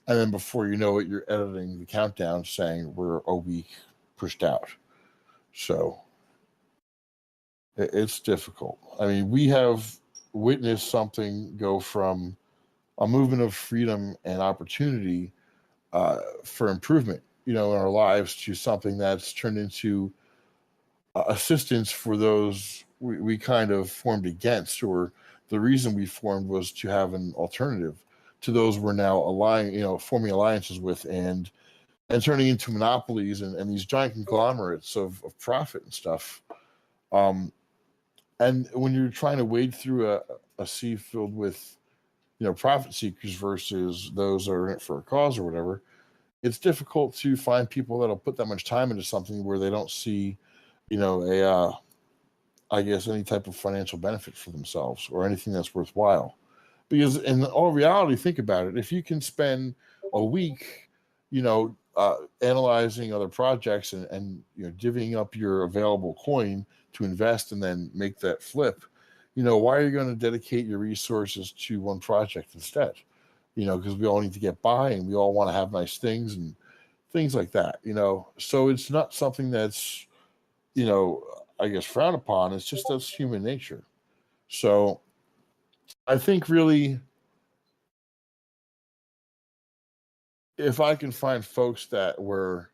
And then before you know it, you're editing the countdown saying we're a week pushed out. So it's difficult. I mean, we have witnessed something go from a movement of freedom and opportunity for improvement, in our lives, to something that's turned into assistance for those we kind of formed against, or the reason we formed was to have an alternative to those we're now forming alliances with, and turning into monopolies and these giant conglomerates of profit and stuff. And when you're trying to wade through a sea filled with, profit seekers versus those that are in it for a cause or whatever, it's difficult to find people that'll put that much time into something where they don't see, I guess, any type of financial benefit for themselves or anything that's worthwhile. Because in all reality, think about it. If you can spend a week, analyzing other projects and divvying up your available coin to invest and then make that flip, why are you going to dedicate your resources to one project instead? Because we all need to get by and we all want to have nice things and things like that, So it's not something that's, I guess, frowned upon. It's just that's human nature. So I think really, if I can find folks that were,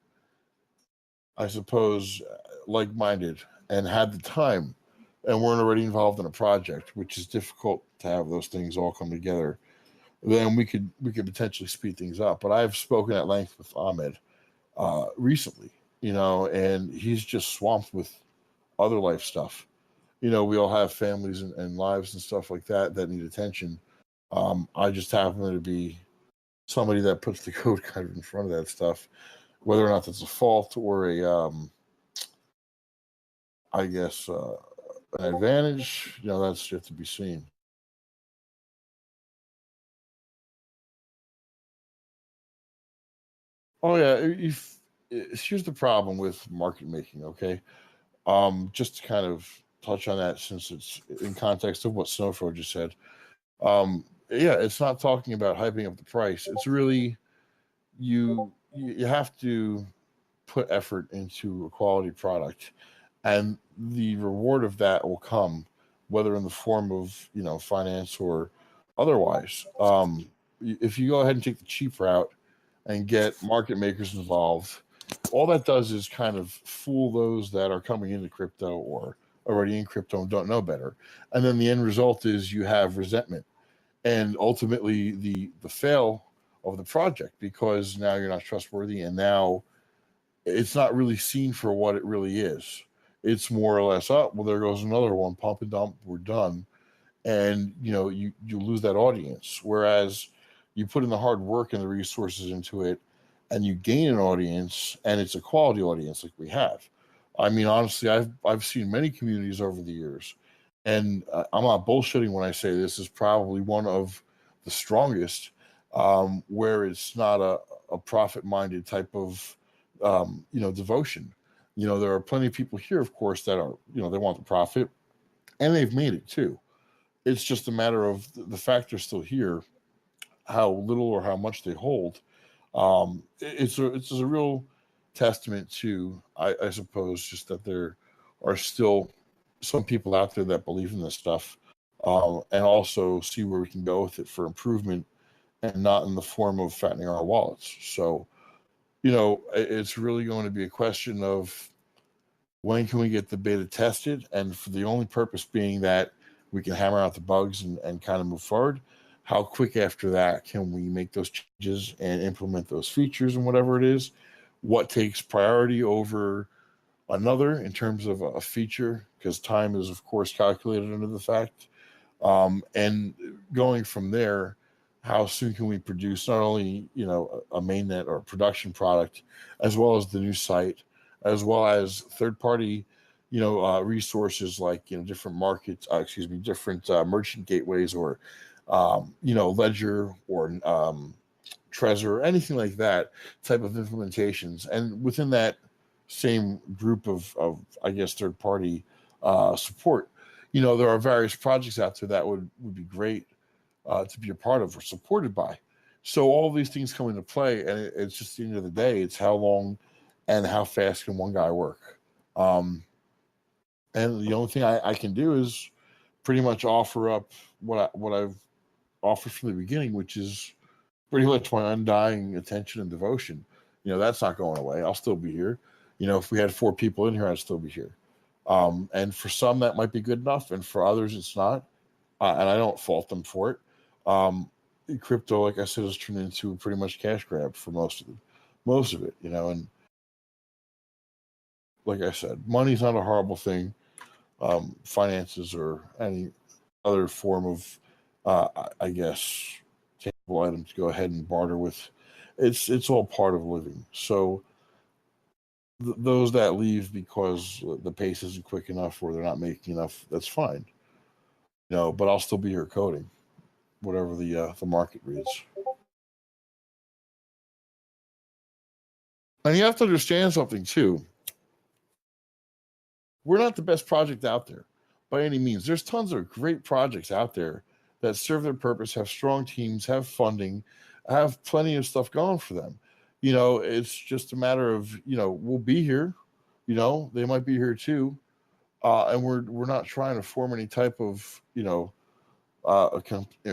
I suppose, like-minded and had the time and weren't already involved in a project, which is difficult to have those things all come together, then we could potentially speed things up. But I've spoken at length with Ahmed recently, and he's just swamped with other life stuff. We all have families and lives and stuff like that need attention. I just happen to be somebody that puts the code kind of in front of that stuff, whether or not that's a fault or I guess, an advantage, that's yet to be seen. Oh yeah, here's the problem with market making. Okay, just to kind of touch on that, since it's in context of what Snowfro just said. Yeah, it's not talking about hyping up the price. It's really you have to put effort into a quality product, and the reward of that will come, whether in the form of finance or otherwise. If you go ahead and take the cheap route and get market makers involved, all that does is kind of fool those that are coming into crypto or already in crypto and don't know better. And then the end result is you have resentment and ultimately the fail of the project, because now you're not trustworthy, and now it's not really seen for what it really is. It's more or less, oh, well, there goes another one, pump and dump, we're done. And you lose that audience. Whereas you put in the hard work and the resources into it, and you gain an audience, and it's a quality audience like we have. I mean, honestly, I've seen many communities over the years, and I'm not bullshitting when I say this is probably one of the strongest, where it's not a profit-minded type of devotion. There are plenty of people here, of course, that are they want the profit, and they've made it too. It's just a matter of the fact they're still here, how little or how much they hold. It's a real testament to, I suppose, just that there are still some people out there that believe in this stuff, and also see where we can go with it for improvement, and not in the form of fattening our wallets. So, it's really going to be a question of when can we get the beta tested, and for the only purpose being that we can hammer out the bugs and kind of move forward. How quick after that can we make those changes and implement those features and whatever it is? What takes priority over another in terms of a feature? Because time is, of course, calculated under the fact. And going from there, how soon can we produce not only a mainnet or a production product, as well as the new site, as well as third party resources like different markets, different merchant gateways, or Ledger or Trezor, anything like that type of implementations. And within that same group of I guess third party support, there are various projects out there that would be great to be a part of or supported by. So all these things come into play, and it's just, at the end of the day, it's how long and how fast can one guy work. And the only thing I can do is pretty much offer up what I've offered from the beginning, which is pretty much my undying attention and devotion. That's not going away. I'll still be here. If we had 4 people in here, I'd still be here. And for some, that might be good enough, and for others, it's not. And I don't fault them for it. Crypto, like I said, has turned into pretty much cash grab for most of it. And like I said, money's not a horrible thing. Finances or any other form of, I guess, tangible item to go ahead and barter with, it's all part of living. So those that leave because the pace isn't quick enough or they're not making enough, that's fine. But I'll still be here coding, whatever the market reads. And you have to understand something too. We're not the best project out there by any means. There's tons of great projects out there that serve their purpose, have strong teams, have funding, have plenty of stuff going for them. It's just a matter of, we'll be here, they might be here too. And we're not trying to form any type of,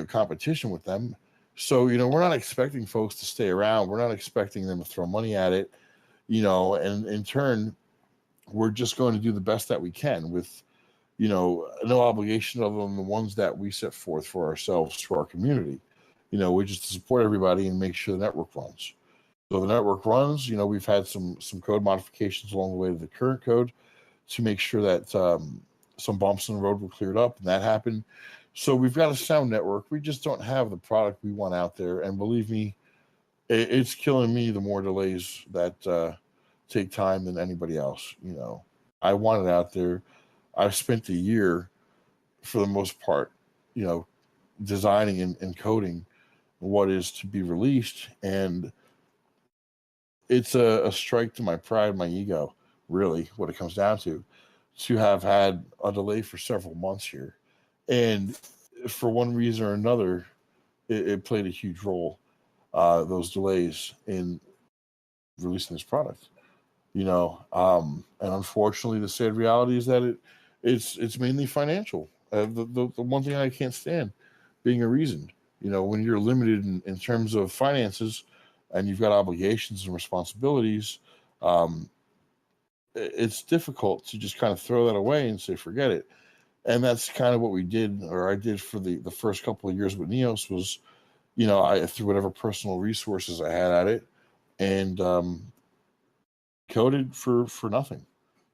competition with them. So, we're not expecting folks to stay around. We're not expecting them to throw money at it, and in turn, we're just going to do the best that we can with, no obligation other than the ones that we set forth for ourselves, for our community, which is to support everybody and make sure the network runs. So the network runs, we've had some code modifications along the way to the current code to make sure that some bumps in the road were cleared up, and that happened. So we've got a sound network. We just don't have the product we want out there. And believe me, it's killing me the more delays that take time than anybody else. I want it out there. I've spent a year, for the most part, designing and coding what is to be released. And it's a strike to my pride, my ego, really, what it comes down to have had a delay for several months here. And for one reason or another, it played a huge role, those delays in releasing this product. And unfortunately, the sad reality is that it's mainly financial. The one thing I can't stand being a reason. When you're limited in terms of finances and you've got obligations and responsibilities, Um, it's difficult to just kind of throw that away and say, forget it. And that's kind of what we did, or I did for the first couple of years with NEOS was, I threw whatever personal resources I had at it and coded for nothing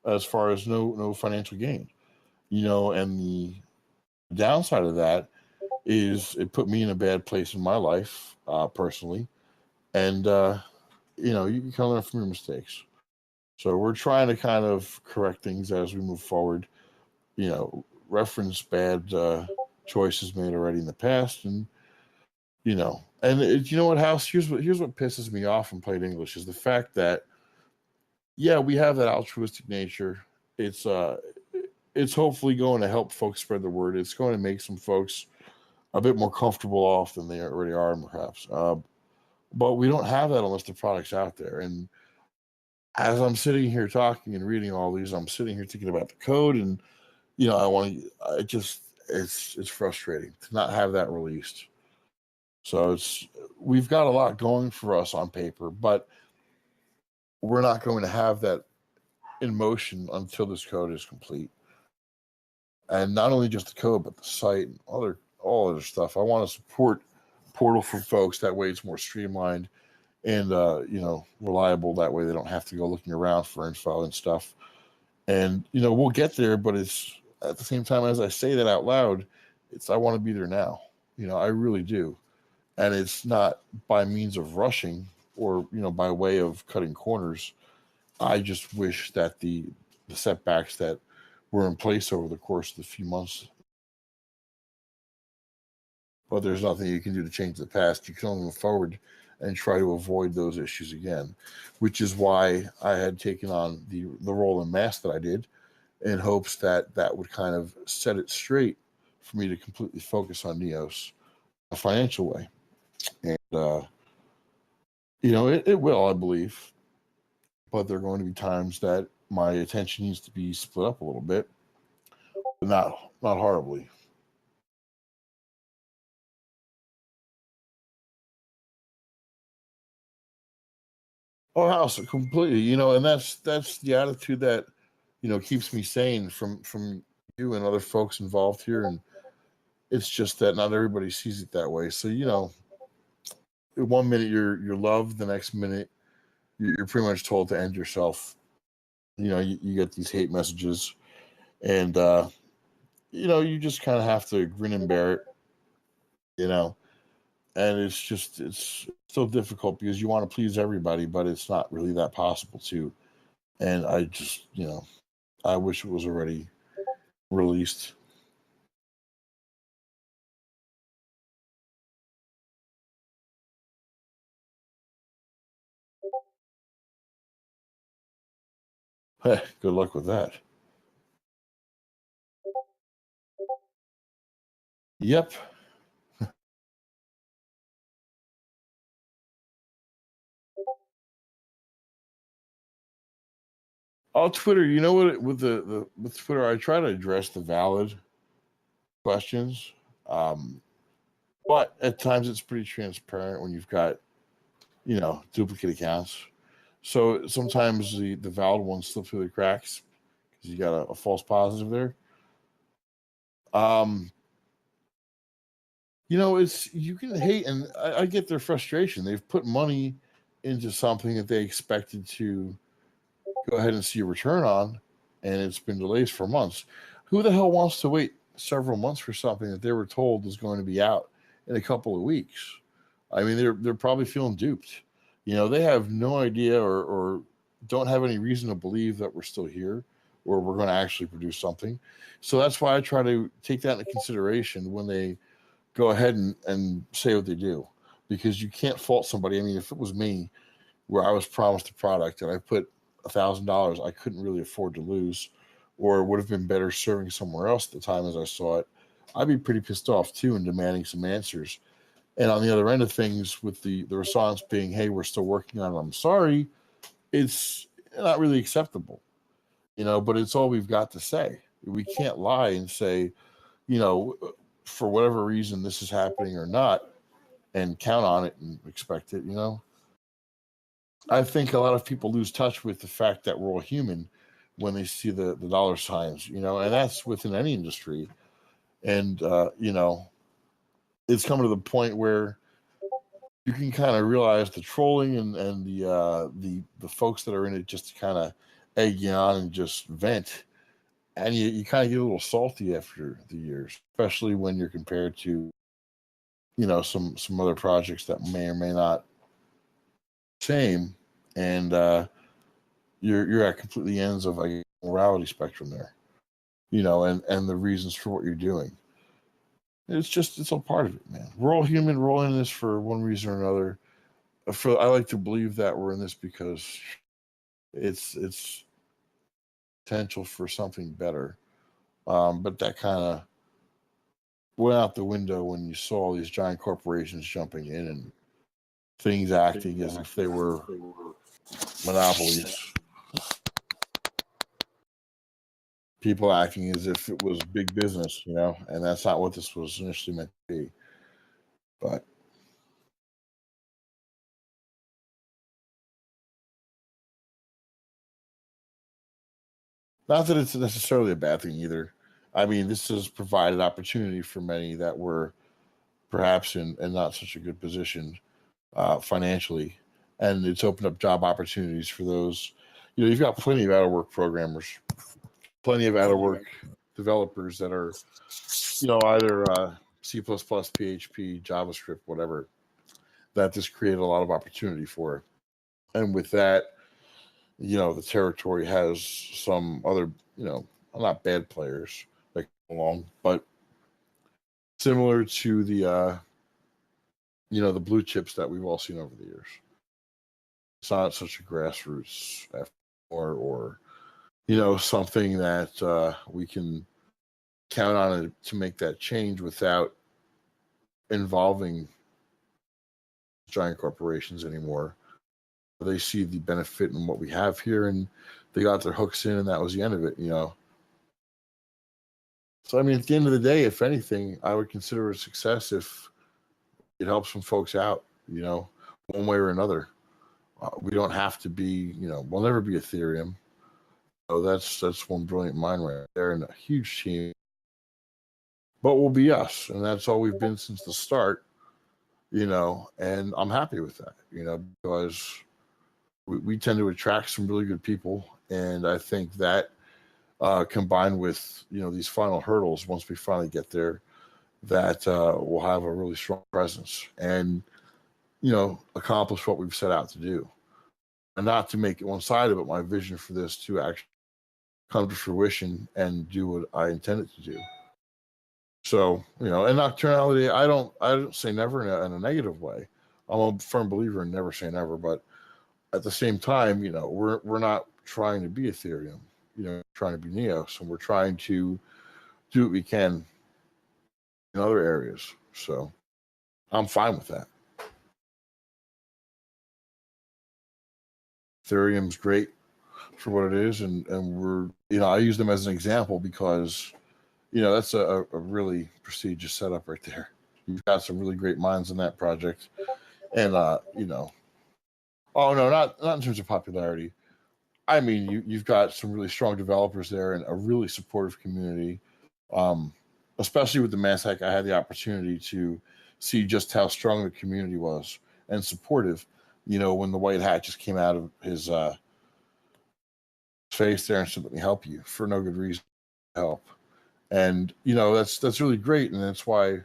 as far as no financial gain, and the downside of that is it put me in a bad place in my life, personally. And, you can learn from your mistakes. So we're trying to kind of correct things as we move forward, reference bad choices made already in the past. And, you know what, House, here's what pisses me off in plain English is the fact that, yeah, we have that altruistic nature. It's hopefully going to help folks spread the word. It's going to make some folks a bit more comfortable off than they already are, perhaps. But we don't have that unless the product's out there. And as I'm sitting here talking and reading all these, I'm sitting here thinking about the code, and it's frustrating to not have that released. So we've got a lot going for us on paper, but we're not going to have that in motion until this code is complete. And not only just the code, but the site and all other stuff. I want to support Portal for folks. That way it's more streamlined and, reliable. That way they don't have to go looking around for info and stuff. And, we'll get there, but it's at the same time, as I say that out loud, I want to be there now. I really do. And it's not by means of rushing or, by way of cutting corners. I just wish that the setbacks that were in place over the course of the few months, but there's nothing you can do to change the past. You can only move forward and try to avoid those issues again, which is why I had taken on the role in mass that I did in hopes that would kind of set it straight for me to completely focus on NEOS a financial way. And, it will, I believe, but there are going to be times that my attention needs to be split up a little bit, but not horribly. Oh, house completely. And that's the attitude that keeps me sane from you and other folks involved here, and it's just that not everybody sees it that way. So 1 minute you're loved, the next minute you're pretty much told to end yourself. You get these hate messages, and you just kind of have to grin and bear it. And it's so difficult because you want to please everybody, but it's not really that possible to. And I just I wish it was already released. Hey, good luck with that. Yep. Oh, Twitter. You know what? With Twitter, I try to address the valid questions, but at times it's pretty transparent when you've got duplicate accounts. So sometimes the valid ones slip through the cracks because you got a false positive there. Um, it's you can hate, and I get their frustration. They've put money into something that they expected to go ahead and see a return on, and it's been delayed for months. Who the hell wants to wait several months for something that they were told is going to be out in a couple of weeks? I mean, they're probably feeling duped. They have no idea or don't have any reason to believe that we're still here or we're going to actually produce something. So that's why I try to take that into consideration when they go ahead and say what they do, because you can't fault somebody. I mean, if it was me where I was promised a product and I put $1,000, I couldn't really afford to lose, or it would have been better serving somewhere else at the time as I saw it, I'd be pretty pissed off too and demanding some answers. And on the other end of things, with the response being, hey, we're still working on it, I'm sorry, it's not really acceptable, but it's all we've got to say. We can't lie and say, for whatever reason, this is happening or not, and count on it and expect it, I think a lot of people lose touch with the fact that we're all human when they see the dollar signs, and that's within any industry. And, it's coming to the point where you can kind of realize the trolling and the folks that are in it just to kind of egg you on and just vent. And you kind of get a little salty after the years, especially when you're compared to, some other projects that may or may not same. And, you're at completely ends of a morality spectrum there, and the reasons for what you're doing. It's all part of it, man. We're all human. We're all in this for one reason or another. I like to believe that we're in this because it's potential for something better. But that kind of went out the window when you saw all these giant corporations jumping in and things acting as if they were monopolies. People acting as if it was big business, and that's not what this was initially meant to be. But not that it's necessarily a bad thing either. I mean, this has provided opportunity for many that were perhaps in not such a good position financially, and it's opened up job opportunities for those. You've got plenty of out of work programmers, plenty of out of work developers that are, either C++, PHP, JavaScript, whatever. That this created a lot of opportunity for, and with that, the territory has some other, not bad players that come along, but similar to the blue chips that we've all seen over the years. It's not such a grassroots effort or something that we can count on it to make that change without involving giant corporations anymore. They see the benefit in what we have here, and they got their hooks in, and that was the end of it. So, I mean, at the end of the day, if anything, I would consider it a success if it helps some folks out, one way or another. We don't have to be, we'll never be Ethereum. So that's one brilliant mind right there and a huge team. But we'll be us, and that's all we've been since the start, and I'm happy with that, because we tend to attract some really good people, and I think that combined with these final hurdles, once we finally get there, that we'll have a really strong presence and accomplish what we've set out to do. And not to make it one-sided, but my vision for this to actually come to fruition and do what I intended to do. So, and nocturnality, I don't say never in a negative way. I'm a firm believer in never say never, but at the same time, we're not trying to be Ethereum, trying to be NEOS, and we're trying to do what we can in other areas. So I'm fine with that. Ethereum's great for what it is, and we're, I use them as an example because, that's a really prestigious setup right there. You've got some really great minds in that project, and oh no, not in terms of popularity. I mean, you've got some really strong developers there and a really supportive community. Especially with the Mass Hack, I had the opportunity to see just how strong the community was and supportive. When the white hat just came out of his face there and said, "Let me help you," for no good reason to help. And that's really great, and that's why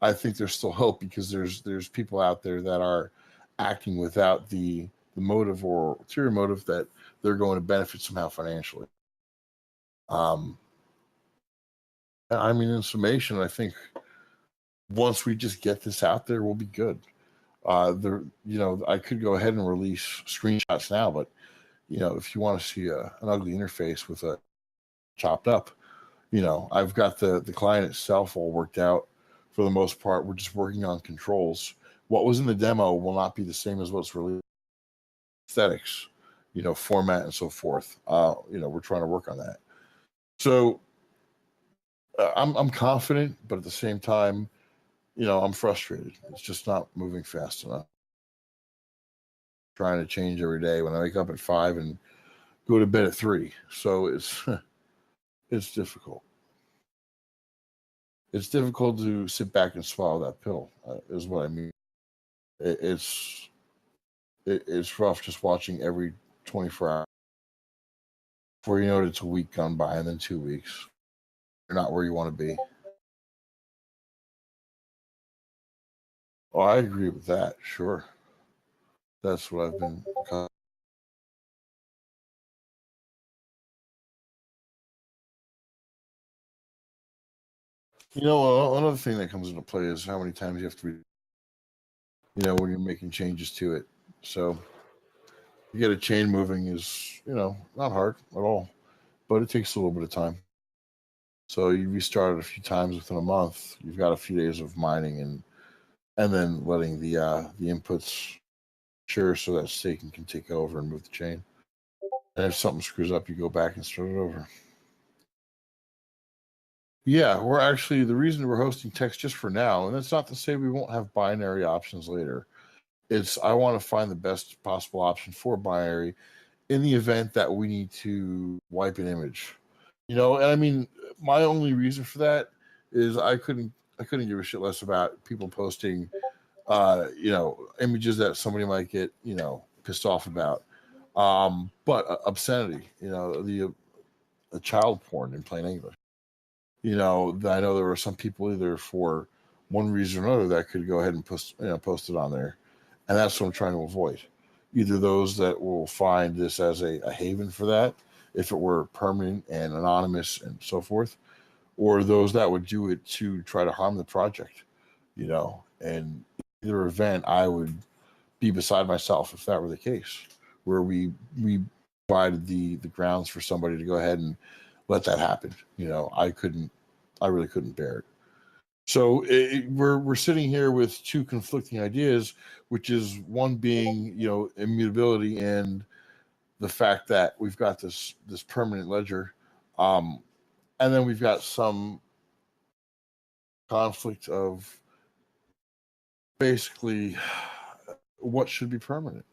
I think there's still hope, because there's people out there that are acting without the motive or ulterior motive that they're going to benefit somehow financially. I mean, in summation, I think once we just get this out there, we'll be good. I could go ahead and release screenshots now, but if you want to see an ugly interface with a chopped up, I've got the client itself all worked out for the most part. We're just working on controls. What was in the demo will not be the same as what's released. Aesthetics, format and so forth. We're trying to work on that. So I'm confident, but at the same time, I'm frustrated. It's just not moving fast enough. trying to change every day when I wake up at 5 and go to bed at 3. So it's difficult. It's difficult to sit back and swallow that pill, is what I mean. It's rough just watching every 24 hours. Before you know it, it's a week gone by, and then 2 weeks. You're not where you want to be. Oh, I agree with that. Sure. That's what I've been. You know, another thing that comes into play is how many times you have to, when you're making changes to it. So you get a chain moving is, not hard at all, but it takes a little bit of time. So you restart it a few times within a month. You've got a few days of mining and then letting the inputs mature so that staking can take over and move the chain. And if something screws up, you go back and start it over. Yeah, we're actually, the reason we're hosting text just for now, and that's not to say we won't have binary options later. It's I want to find the best possible option for binary in the event that we need to wipe an image. And I mean, my only reason for that is I couldn't give a shit less about people posting images that somebody might get, pissed off about. But obscenity, the child porn in plain English. I know there were some people either for one reason or another that could go ahead and post it on there. And that's what I'm trying to avoid. Either those that will find this as a haven for that, if it were permanent and anonymous and so forth, or those that would do it to try to harm the project, and either event, I would be beside myself if that were the case, where we provided the grounds for somebody to go ahead and let that happen. I really couldn't bear it. So we're sitting here with two conflicting ideas, which is one being, immutability and the fact that we've got this permanent ledger, and then we've got some conflict of basically what should be permanent.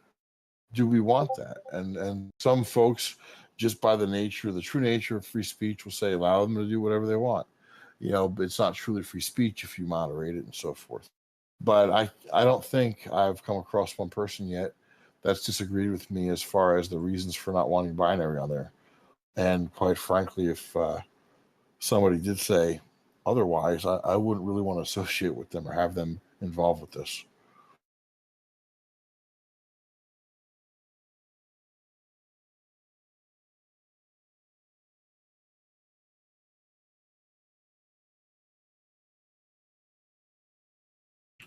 Do we want that? And some folks, just by the true nature of free speech, will say allow them to do whatever they want. But it's not truly free speech if you moderate it and so forth. But I don't think I've come across one person yet that's disagreed with me as far as the reasons for not wanting binary on there. And quite frankly, if somebody did say otherwise, I wouldn't really want to associate with them or have them involved with this.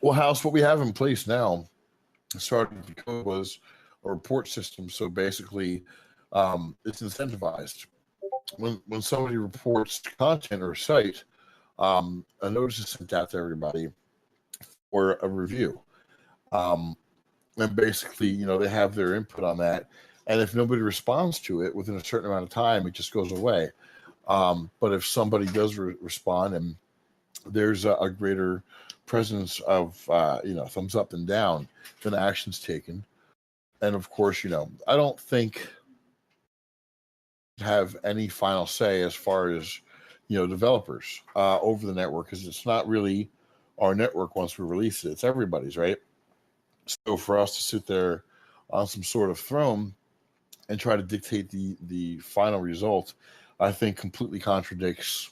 Well, House, what we have in place now, starting the code, was a report system. So basically, it's incentivized. When somebody reports content or a site, a notice is sent out to everybody for a review. And basically, they have their input on that. And if nobody responds to it within a certain amount of time, it just goes away. But if somebody does respond and there's a greater presence of, thumbs up and down, then action's taken. And of course, I don't think have any final say as far as, developers over the network, because it's not really our network once we release it. It's everybody's, right? So for us to sit there on some sort of throne and try to dictate the final result, I think completely contradicts,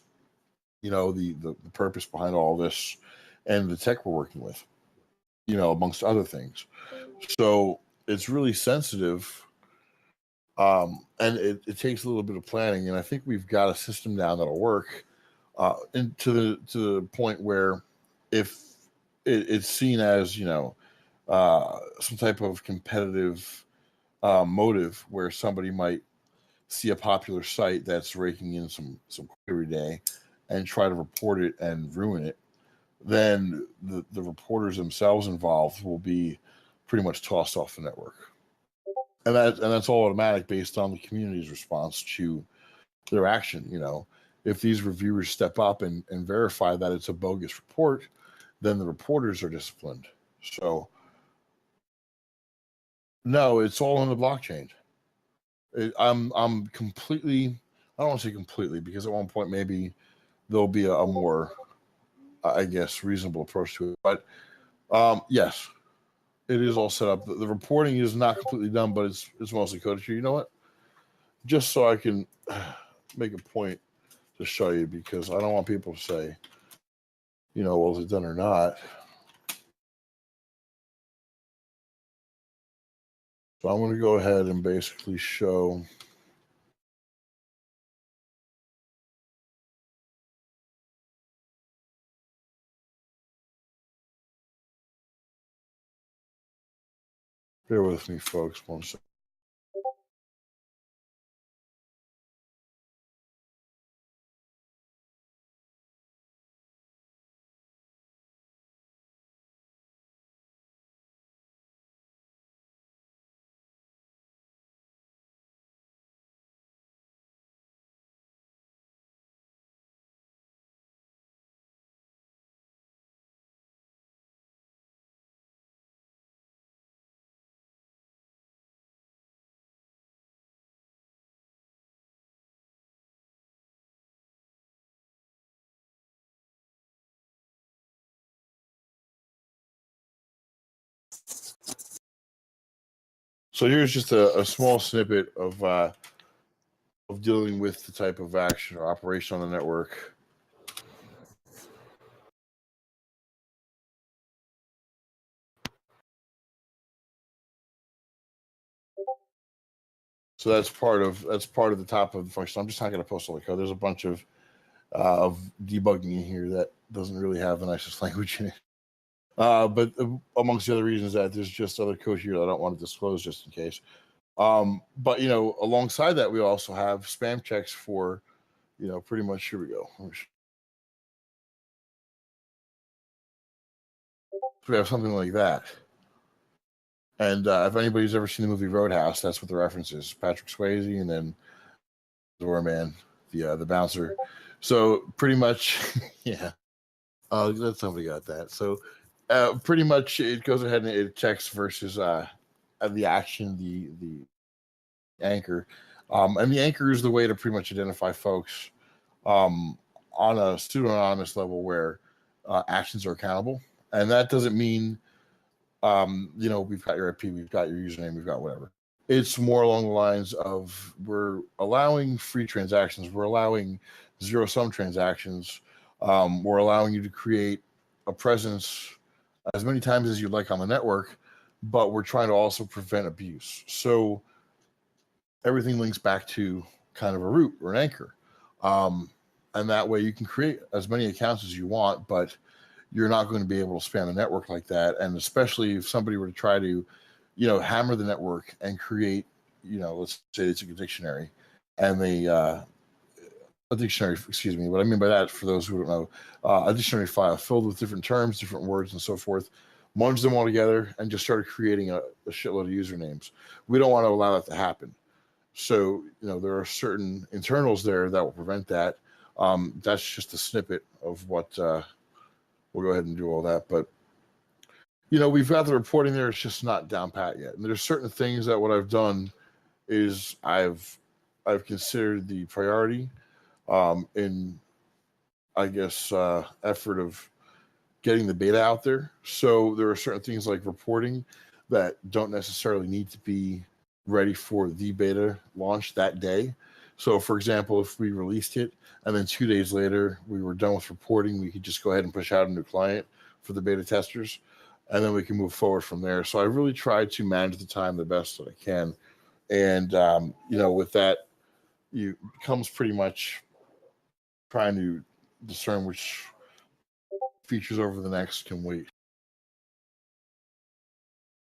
the purpose behind all this and the tech we're working with, amongst other things. So it's really sensitive, and it takes a little bit of planning. And I think we've got a system down that'll work, and to the point where if it's seen as some type of competitive motive, where somebody might see a popular site that's raking in some every day and try to report it and ruin it, then the reporters themselves involved will be pretty much tossed off the network. And that's all automatic based on the community's response to their action. If these reviewers step up and verify that it's a bogus report, then the reporters are disciplined. So No, it's all on the blockchain. I'm completely. I don't want to say completely because at one point maybe there'll be a more, I guess, reasonable approach to it. But yes, it is all set up. The reporting is not completely done, but it's mostly coded. You know what? Just so I can make a point to show you, because I don't want people to say, well, is it done or not? So I'm going to go ahead and basically show. Bear with me, folks. One second. So here's just a small snippet of dealing with the type of action or operation on the network. So that's part of the top of the function. I'm just not going to post all the code. There's a bunch of debugging in here that doesn't really have the nicest language in it. But amongst the other reasons that there's just other code here that I don't want to disclose just in case. But alongside that, we also have spam checks for, pretty much. Here we go. So we have something like that. And if anybody's ever seen the movie Roadhouse, that's what the reference is. Patrick Swayze and then Doorman, the bouncer. So pretty much, yeah. That somebody got that. So pretty much it goes ahead and it checks versus the action, the anchor. And the anchor is the way to pretty much identify folks on a pseudo-anonymous level where actions are accountable. And that doesn't mean, we've got your IP, we've got your username, we've got whatever. It's more along the lines of we're allowing free transactions, we're allowing zero-sum transactions, we're allowing you to create a presence as many times as you'd like on the network, but we're trying to also prevent abuse. So everything links back to kind of a root or an anchor. And that way you can create as many accounts as you want, but you're not going to be able to spam the network like that. And especially if somebody were to try to, hammer the network and create, let's say it's a dictionary, and a dictionary, excuse me. What I mean by that, for those who don't know, a dictionary file filled with different terms, different words, and so forth, merge them all together and just started creating a shitload of usernames. We don't want to allow that to happen. So, there are certain internals there that will prevent that. That's just a snippet of what, we'll go ahead and do all that. But, we've got the reporting there. It's just not down pat yet. And there's certain things that what I've done is I've considered the priority in, I guess, effort of getting the beta out there. So there are certain things like reporting that don't necessarily need to be ready for the beta launch that day. So, for example, if we released it and then 2 days later we were done with reporting, we could just go ahead and push out a new client for the beta testers, and then we can move forward from there. So I really try to manage the time the best that I can. And, with that, it becomes pretty much trying to discern which features over the next can wait.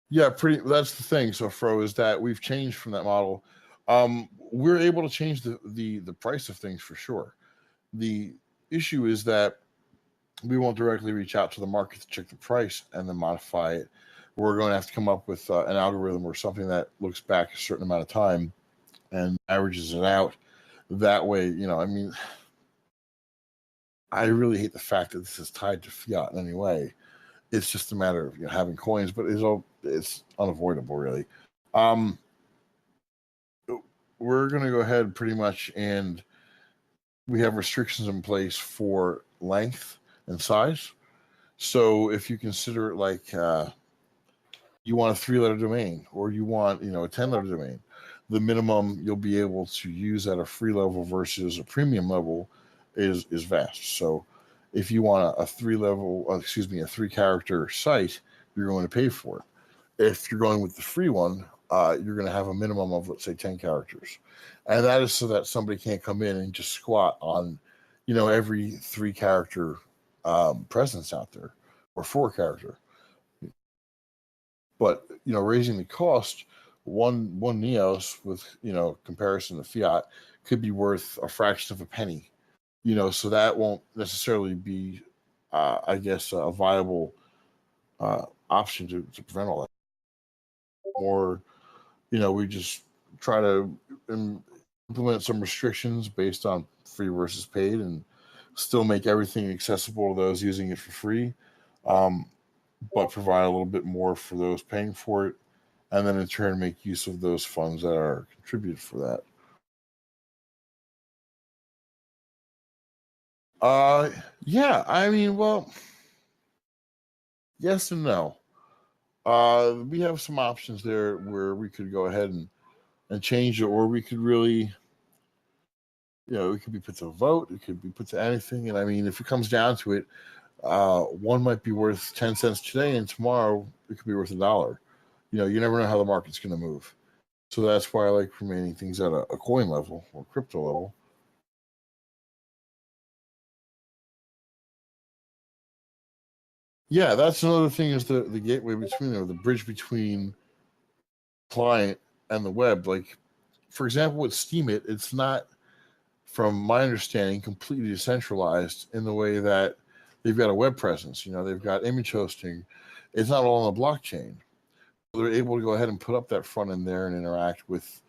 Yeah, that's the thing. So, Fro, is that we've changed from that model. We're able to change the price of things for sure. The issue is that we won't directly reach out to the market to check the price and then modify it. We're going to have to come up with an algorithm or something that looks back a certain amount of time and averages it out. That way, I really hate the fact that this is tied to fiat in any way. It's just a matter of having coins, but it's unavoidable, really. Um, we're going to go ahead pretty much, and we have restrictions in place for length and size. So if you consider it like you want a 3-letter domain, or you want, a 10-letter domain, the minimum you'll be able to use at a free level versus a premium level is vast. So if you want a 3-character site, you're going to pay for it. If you're going with the free one, you're going to have a minimum of, let's say, 10 characters. And that is so that somebody can't come in and just squat on, every 3-character presence out there, or 4-character. But, raising the cost, one NEOS with, comparison to fiat could be worth a fraction of a penny. So that won't necessarily be, I guess, a viable option to prevent all that. Or, we just try to implement some restrictions based on free versus paid, and still make everything accessible to those using it for free, but provide a little bit more for those paying for it, and then in turn make use of those funds that are contributed for that. Yeah, I mean, well, yes and no. We have some options there where we could go ahead and change it, or we could really, it could be put to a vote, it could be put to anything. And I mean, if it comes down to it, one might be worth 10 cents today, and tomorrow it could be worth $1. You never know how the market's going to move. So that's why I like remaining things at a coin level or crypto level. Yeah, that's another thing, is the gateway between, or the bridge between client and the web. Like, for example, with Steemit, it's not, from my understanding, completely decentralized in the way that they've got a web presence. They've got image hosting. It's not all on the blockchain. They're able to go ahead and put up that front end there and interact with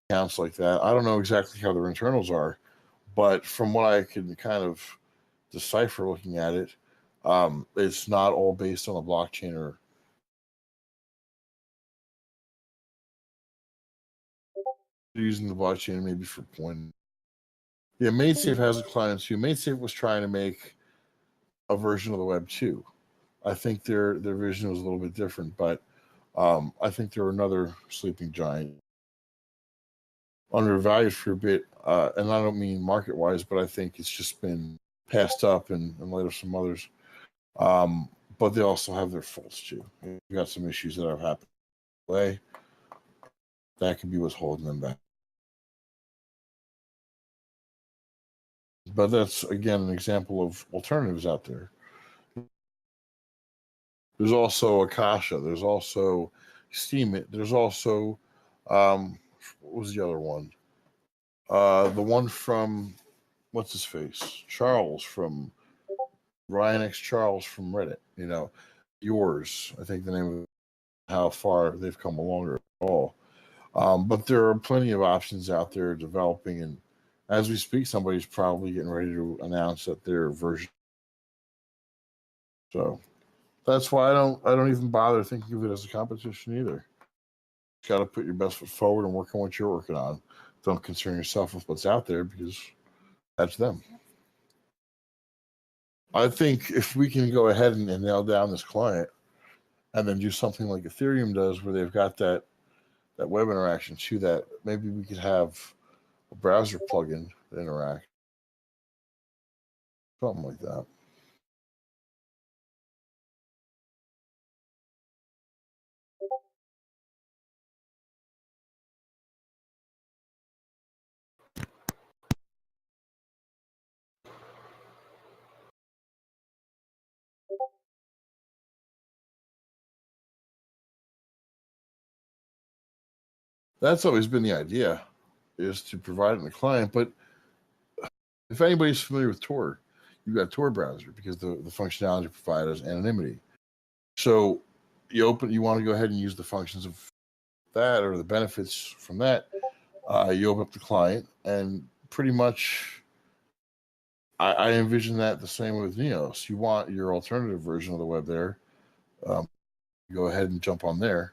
accounts like that. I don't know exactly how their internals are, but from what I can kind of decipher looking at it, it's not all based on the blockchain, or using the blockchain maybe for point. Yeah, MadeSafe has a client too. MadeSafe was trying to make a version of the web too. I think their vision was a little bit different, but I think they're another sleeping giant, undervalued for a bit. And I don't mean market wise, but I think it's just been passed up in light of some others. But they also have their faults too. You've got some issues that have happened away. That could be what's holding them back. But that's, again, an example of alternatives out there. There's also Akasha. There's also Steemit. There's also, what was the other one? The one from, what's his face? Charles from Ryan X Charles from Reddit. Yours, I think the name of it, how far they've come along at all. But there are plenty of options out there developing, and as we speak, somebody's probably getting ready to announce that their version. So that's why I don't even bother thinking of it as a competition either. You got to put your best foot forward and work on what you're working on. Don't concern yourself with what's out there, because that's them. I think if we can go ahead and nail down this client, and then do something like Ethereum does, where they've got that web interaction to that, maybe we could have a browser plugin that interact, something like that. That's always been the idea, is to provide it in a client. But if anybody's familiar with Tor, you've got Tor browser, because the functionality provided is anonymity. So you want to go ahead and use the functions of that, or the benefits from that. You open up the client, and pretty much I envision that the same with NEOS. You want your alternative version of the web there. Go ahead and jump on there.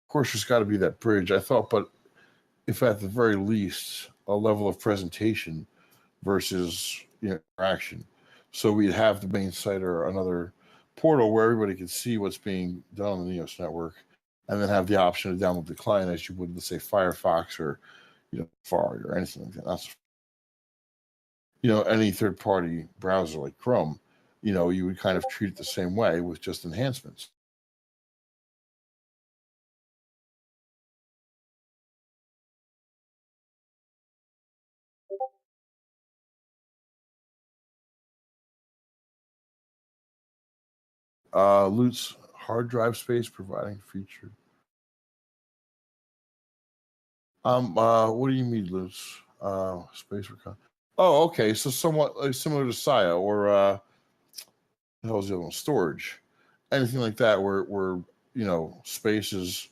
Of course, there's got to be that bridge. I thought, but if at the very least a level of presentation versus interaction, so we'd have the main site or another portal where everybody could see what's being done on the NEOS network, and then have the option to download the client as you would, let's say, Firefox or Safari or anything like that. That's any third-party browser like Chrome. You would kind of treat it the same way with just enhancements. Loot's hard drive space providing feature. What do you mean, Loot's space for? Oh, okay. So somewhat similar to Sia or the hell's the other one? Storage, anything like that, where space is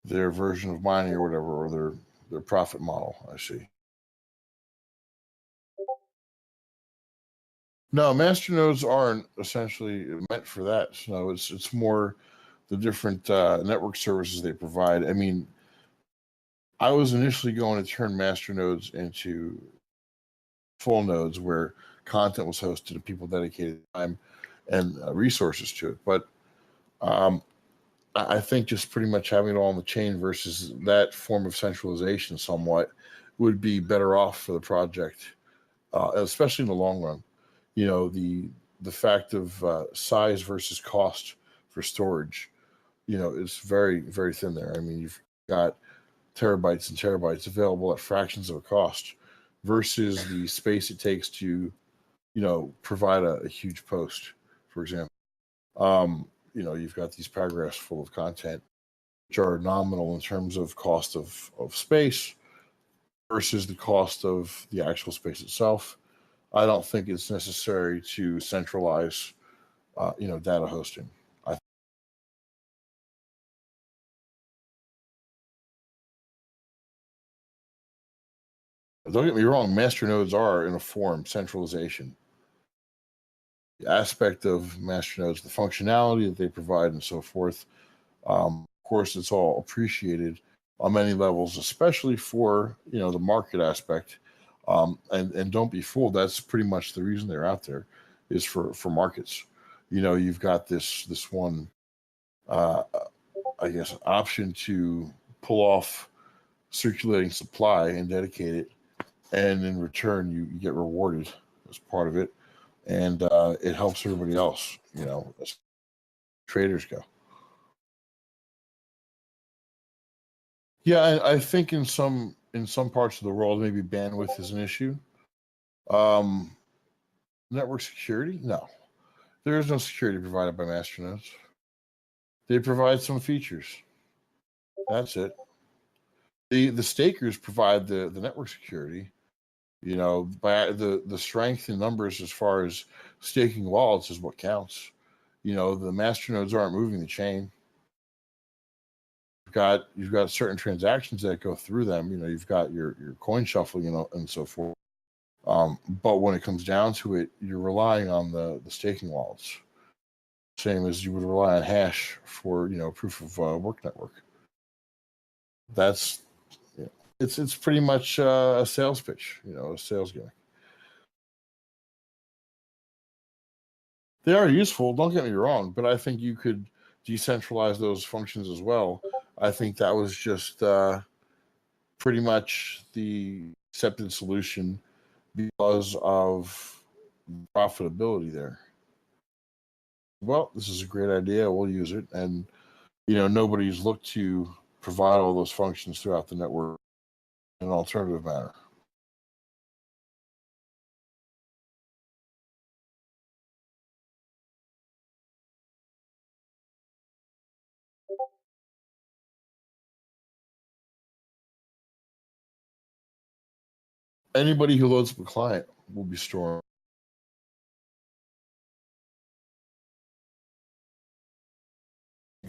their version of mining or whatever, or their profit model. I see. No, master nodes aren't essentially meant for that. No, it's more the different network services they provide. I mean, I was initially going to turn master nodes into full nodes where content was hosted and people dedicated time and resources to it. But I think just pretty much having it all on the chain versus that form of centralization somewhat would be better off for the project, especially in the long run. The fact of size versus cost for storage, is very, very thin there. I mean, you've got terabytes and terabytes available at fractions of a cost versus the space it takes to, provide a huge post, for example. You've got these paragraphs full of content which are nominal in terms of cost of space versus the cost of the actual space itself. I don't think it's necessary to centralize, data hosting. Don't get me wrong, master nodes are in a form centralization. The aspect of master nodes, the functionality that they provide, and so forth. Of course, it's all appreciated on many levels, especially for the market aspect. And don't be fooled. That's pretty much the reason they're out there, is for markets. You've got this one, I guess, option to pull off circulating supply and dedicate it, and in return you get rewarded as part of it, and it helps everybody else. As traders go. Yeah, I think in some parts of the world, maybe bandwidth is an issue. Um, Network security? No, there is no security provided by masternodes. They provide some features. That's it. The stakers provide the network security. By the strength in numbers as far as staking wallets is what counts. The masternodes aren't moving the chain. You've got certain transactions that go through them. You've got your coin shuffling and so forth. But when it comes down to it, you're relying on the staking wallets, same as you would rely on hash for proof of work network. That's it's pretty much a sales pitch, a sales gimmick. They are useful, don't get me wrong, but I think you could decentralize those functions as well. I think that was just pretty much the accepted solution because of profitability there. Well, this is a great idea. We'll use it. And, nobody's looked to provide all those functions throughout the network in an alternative manner. Anybody who loads up a client will be storing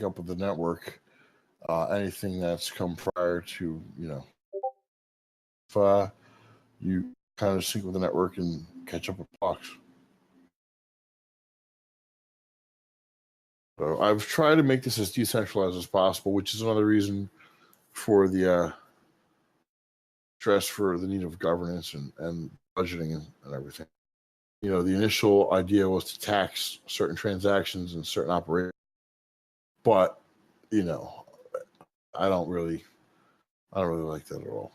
up with the network. Anything that's come prior to, if you kind of sync with the network and catch up with blocks. So I've tried to make this as decentralized as possible, which is another reason for the stress for the need of governance and budgeting and everything. You know, the initial idea was to tax certain transactions and certain operations, but you know, I don't really like that at all.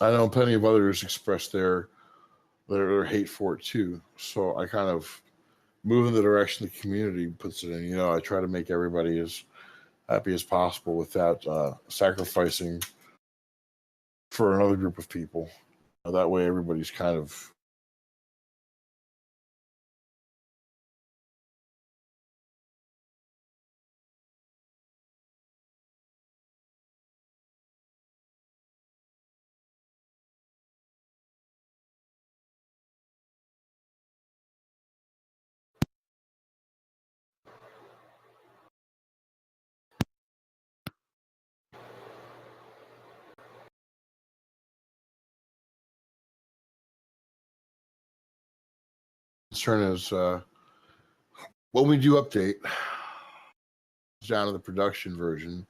I know plenty of others express their hate for it too. So I kind of move in the direction the community puts it in. You know, I try to make everybody as happy as possible without sacrificing for another group of people. That way, everybody's kind of concern is when we do update down to the production version,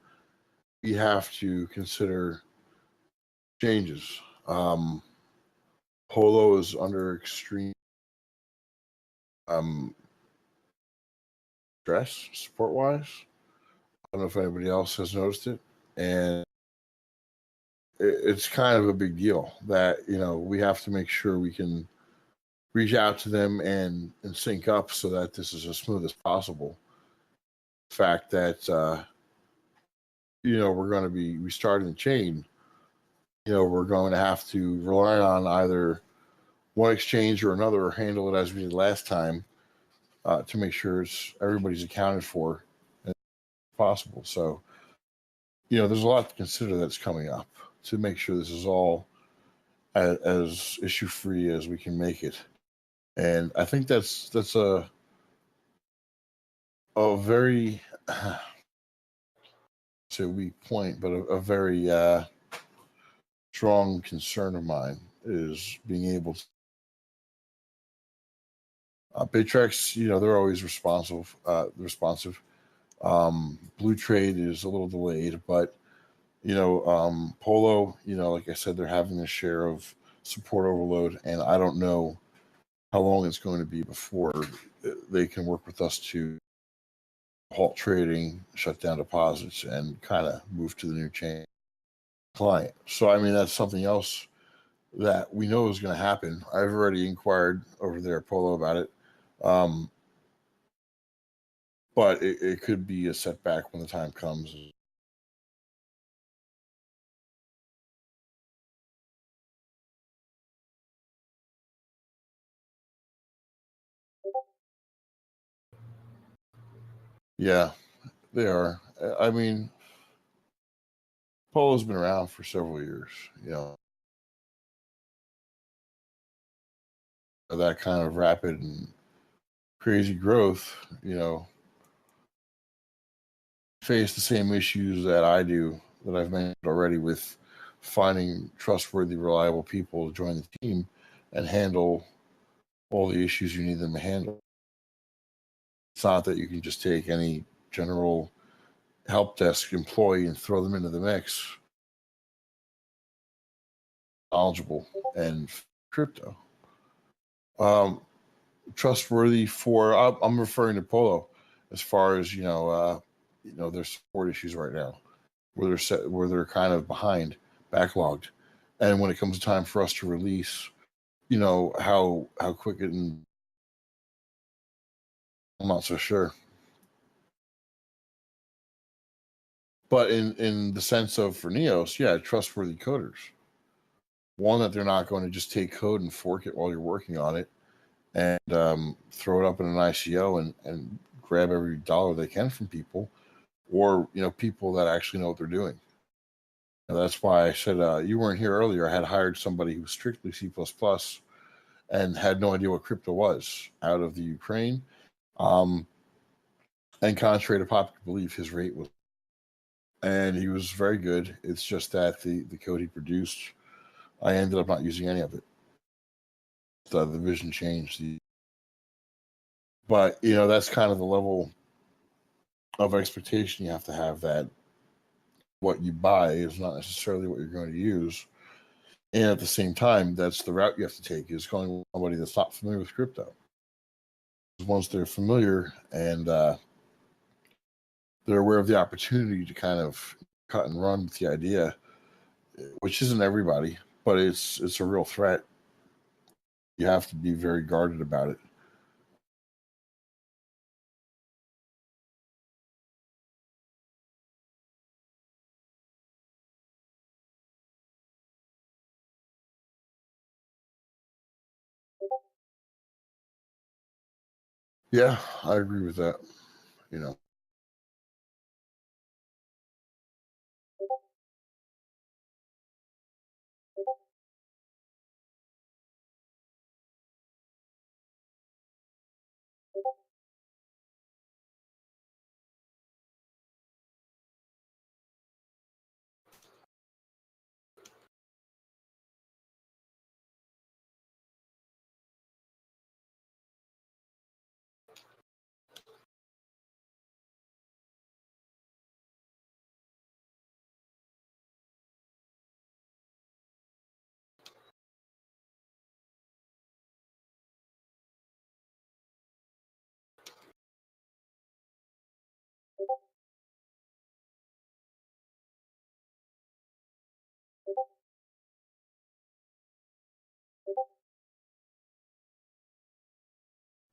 we have to consider changes. Polo is under extreme stress support wise. I don't know if anybody else has noticed it, and it's kind of a big deal that we have to make sure we can reach out to them and sync up so that this is as smooth as possible. The fact that we're going to be restarting the chain, we're going to have to rely on either one exchange or another, or handle it as we did last time, to make sure everybody's accounted for as possible. So, there's a lot to consider that's coming up to make sure this is all as issue free as we can make it. And I think that's a very it's a weak point, but a very strong concern of mine is being able to Baytrex, they're always responsive. Blue Trade is a little delayed, but Polo, like I said, they're having a share of support overload, and I don't know how long it's going to be before they can work with us to halt trading, shut down deposits, and kind of move to the new chain client. So, I mean, that's something else that we know is going to happen. I've already inquired over there at Polo about it. But it could be a setback when the time comes. Yeah, they are. I mean, Polo's been around for several years. That kind of rapid and crazy growth, face the same issues that I do, that I've mentioned already, with finding trustworthy, reliable people to join the team and handle all the issues you need them to handle. It's not that you can just take any general help desk employee and throw them into the mix. Knowledgeable and crypto. Trustworthy for I'm referring to Polo as far as there's support issues right now where they're kind of behind, backlogged, and when it comes time for us to release, how quick it, and I'm not so sure. But in the sense of, for NEOS, yeah, trustworthy coders. One, that they're not going to just take code and fork it while you're working on it and throw it up in an ICO and grab every dollar they can from people, or people that actually know what they're doing. And that's why I said, you weren't here earlier. I had hired somebody who was strictly C++ and had no idea what crypto was, out of the Ukraine. And contrary to popular belief, his rate was, and he was very good. It's just that the code he produced, I ended up not using any of it. The vision changed. But that's kind of the level of expectation you have to have that what you buy is not necessarily what you're going to use. And at the same time, that's the route you have to take is going with somebody that's not familiar with crypto. Once they're familiar and they're aware of the opportunity to kind of cut and run with the idea, which isn't everybody, but it's a real threat. You have to be very guarded about it. Yeah, I agree with that. You know,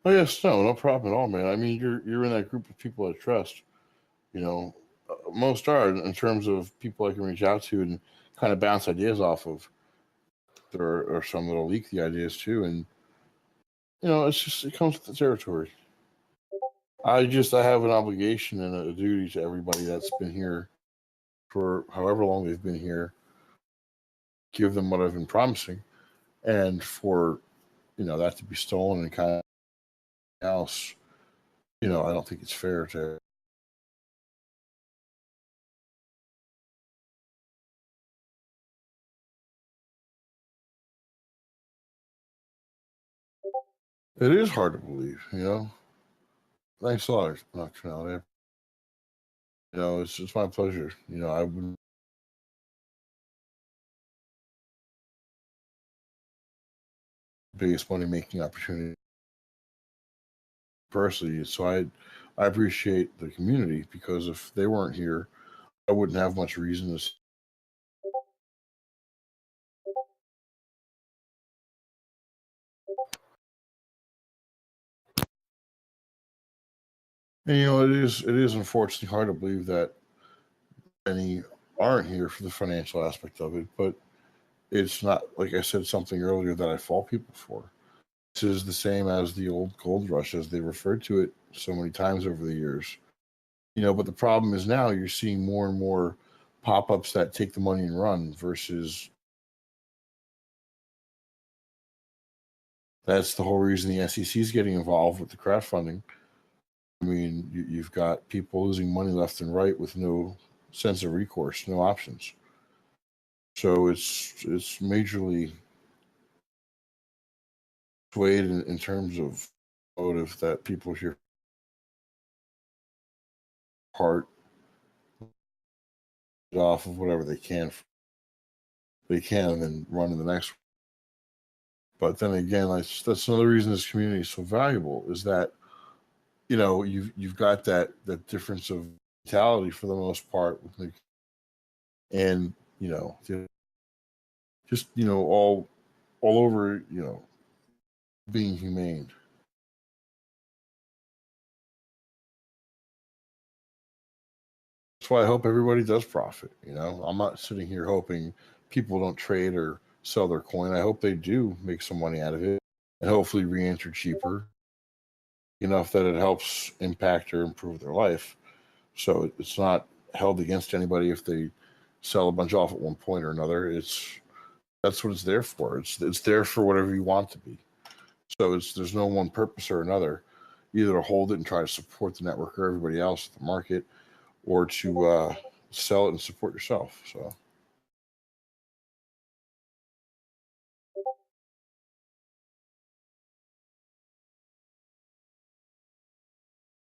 oh yes, no problem at all, man. I mean, you're in that group of people I trust. You know, most are in terms of people I can reach out to and kind of bounce ideas off of. There are some that'll leak the ideas too, and it's just it comes with the territory. I have an obligation and a duty to everybody that's been here for however long they've been here. Give them what I've been promising, and for that to be stolen and kind of else, I don't think it's fair to. It is hard to believe. Thanks a lot, Nocturnality. It's my pleasure. I would biggest money making opportunity personally. So I appreciate the community because if they weren't here, I wouldn't have much reason to. And it is unfortunately hard to believe that many aren't here for the financial aspect of it, but it's not like I said something earlier that I fault people for. This is the same as the old gold rush, as they referred to it so many times over the years. But the problem is now you're seeing more and more pop-ups that take the money and run versus that's the whole reason the SEC is getting involved with the crowdfunding. I mean, you've got people losing money left and right with no sense of recourse, no options. So it's majorly swayed in terms of motive that people hear part off of whatever they can and then run to the next one. But then again, that's another reason this community is so valuable is that you've got that difference of mentality for the most part with and just all over being humane. That's why I hope everybody does profit. I'm not sitting here hoping people don't trade or sell their coin. I hope they do make some money out of it and hopefully re-enter cheaper enough that it helps impact or improve their life. So it's not held against anybody if they sell a bunch off at one point or another. That's what it's there for. It's there for whatever you want to be. So there's no one purpose or another, either to hold it and try to support the network or everybody else at the market, or to sell it and support yourself. So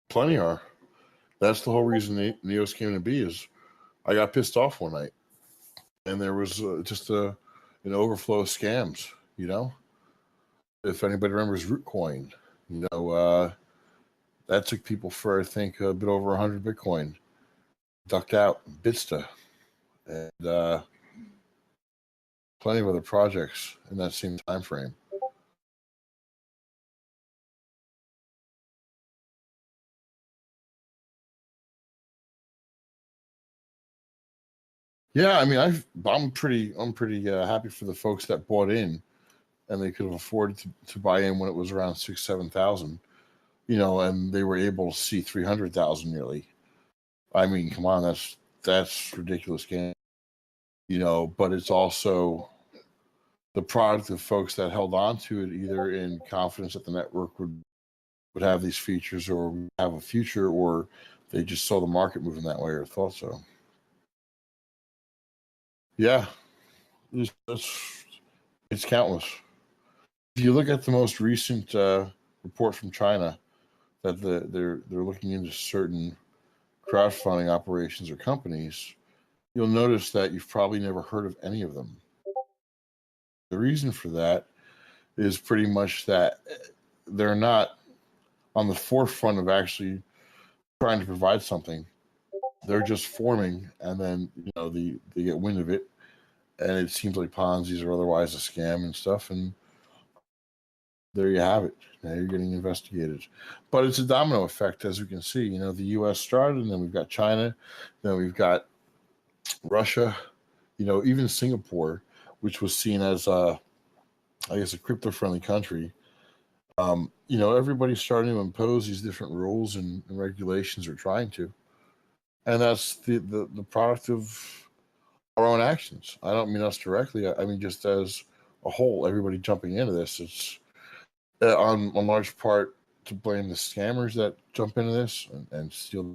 plenty are. That's the whole reason NEOS came to be. Is I got pissed off one night, and there was just an overflow of scams. You know, if anybody remembers Rootcoin, you know, that took people for I think a bit over 100 Bitcoin. Ducked out Bitsta, and plenty of other projects in that same time frame. Yeah, I mean, I'm pretty happy for the folks that bought in, and they could have afforded to buy in when it was around 6,000-7,000, you know, and they were able to see 300,000 nearly. I mean, come on, that's ridiculous game, you know. But it's also the product of folks that held on to it either in confidence that the network would have these features or have a future, or they just saw the market moving that way or thought so. Yeah, it's countless. If you look at the most recent report from China that they're looking into certain crowdfunding operations or companies, you'll notice that you've probably never heard of any of them. The reason for that is pretty much that they're not on the forefront of actually trying to provide something. They're just forming, and then you know they get wind of it, and it seems like Ponzi's or otherwise a scam and stuff, and there you have it. Now you're getting investigated. But it's a domino effect, as we can see. You know, the U.S. started, and then we've got China, then we've got Russia, you know, even Singapore, which was seen as, I guess, a crypto-friendly country. You know, everybody's starting to impose these different rules and regulations, or trying to. And that's the product of our own actions. I don't mean us directly. I mean just as a whole, everybody jumping into this. It's on large part to blame the scammers that jump into this and still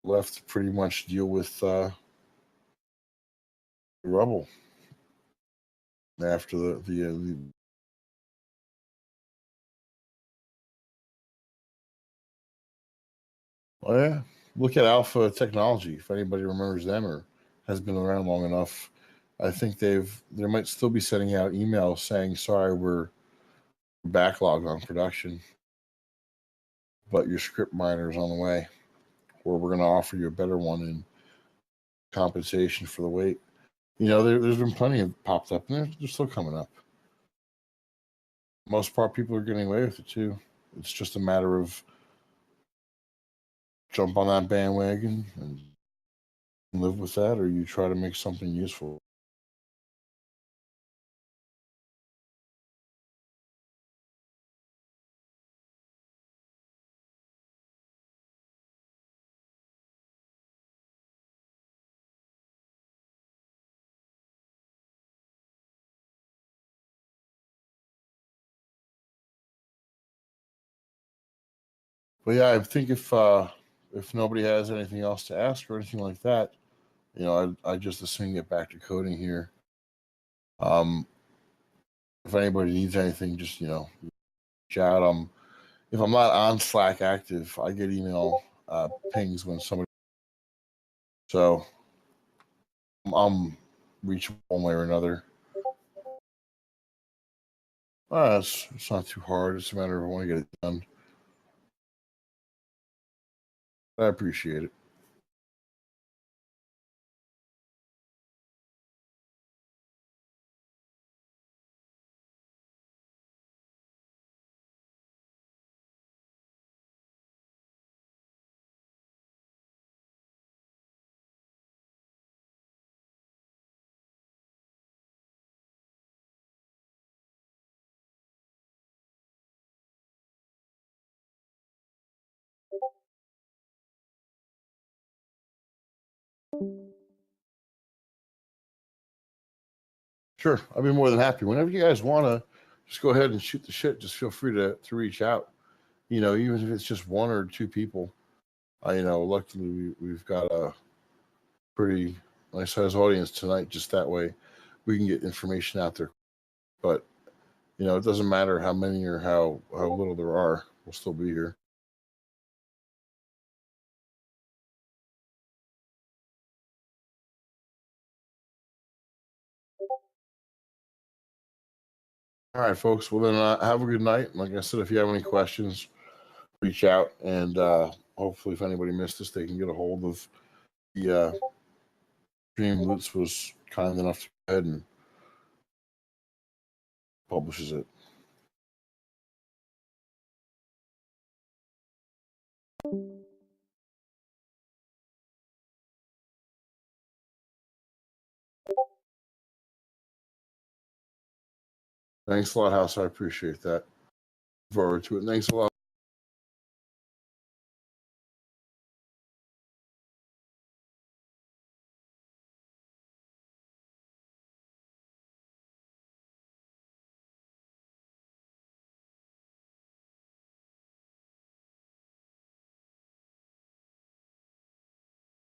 left to pretty much deal with the rubble after the oh yeah, look at Alpha Technology. If anybody remembers them or has been around long enough, I think they might still be sending out emails saying sorry, we're backlogged on production, but your script miner is on the way, or we're going to offer you a better one in compensation for the wait. You know, there's been plenty of popped up, and they're still coming up. Most part, people are getting away with it too. It's just a matter of jump on that bandwagon and live with that, or you try to make something useful. But yeah, I think if nobody has anything else to ask or anything like that, you know, I just assume get back to coding here. Um, if anybody needs anything, just you know, reach out. If I'm not on Slack active, I get email pings when somebody. So I'm reachable one way or another. It's not too hard. It's a matter of I want to get it done. I appreciate it. Sure, I'd be more than happy. Whenever you guys want to, just go ahead and shoot the shit. Just feel free to reach out. You know, even if it's just one or two people. You know, luckily we've got a pretty nice sized audience tonight. Just that way, we can get information out there. But you know, it doesn't matter how many or how little there are. We'll still be here. All right, folks. Well, then have a good night. Like I said, if you have any questions, reach out, and hopefully, if anybody missed this, they can get a hold of the stream. Lutz was kind enough to go ahead and publishes it. Thanks a lot, House. I appreciate that. Forward to it. Thanks a lot.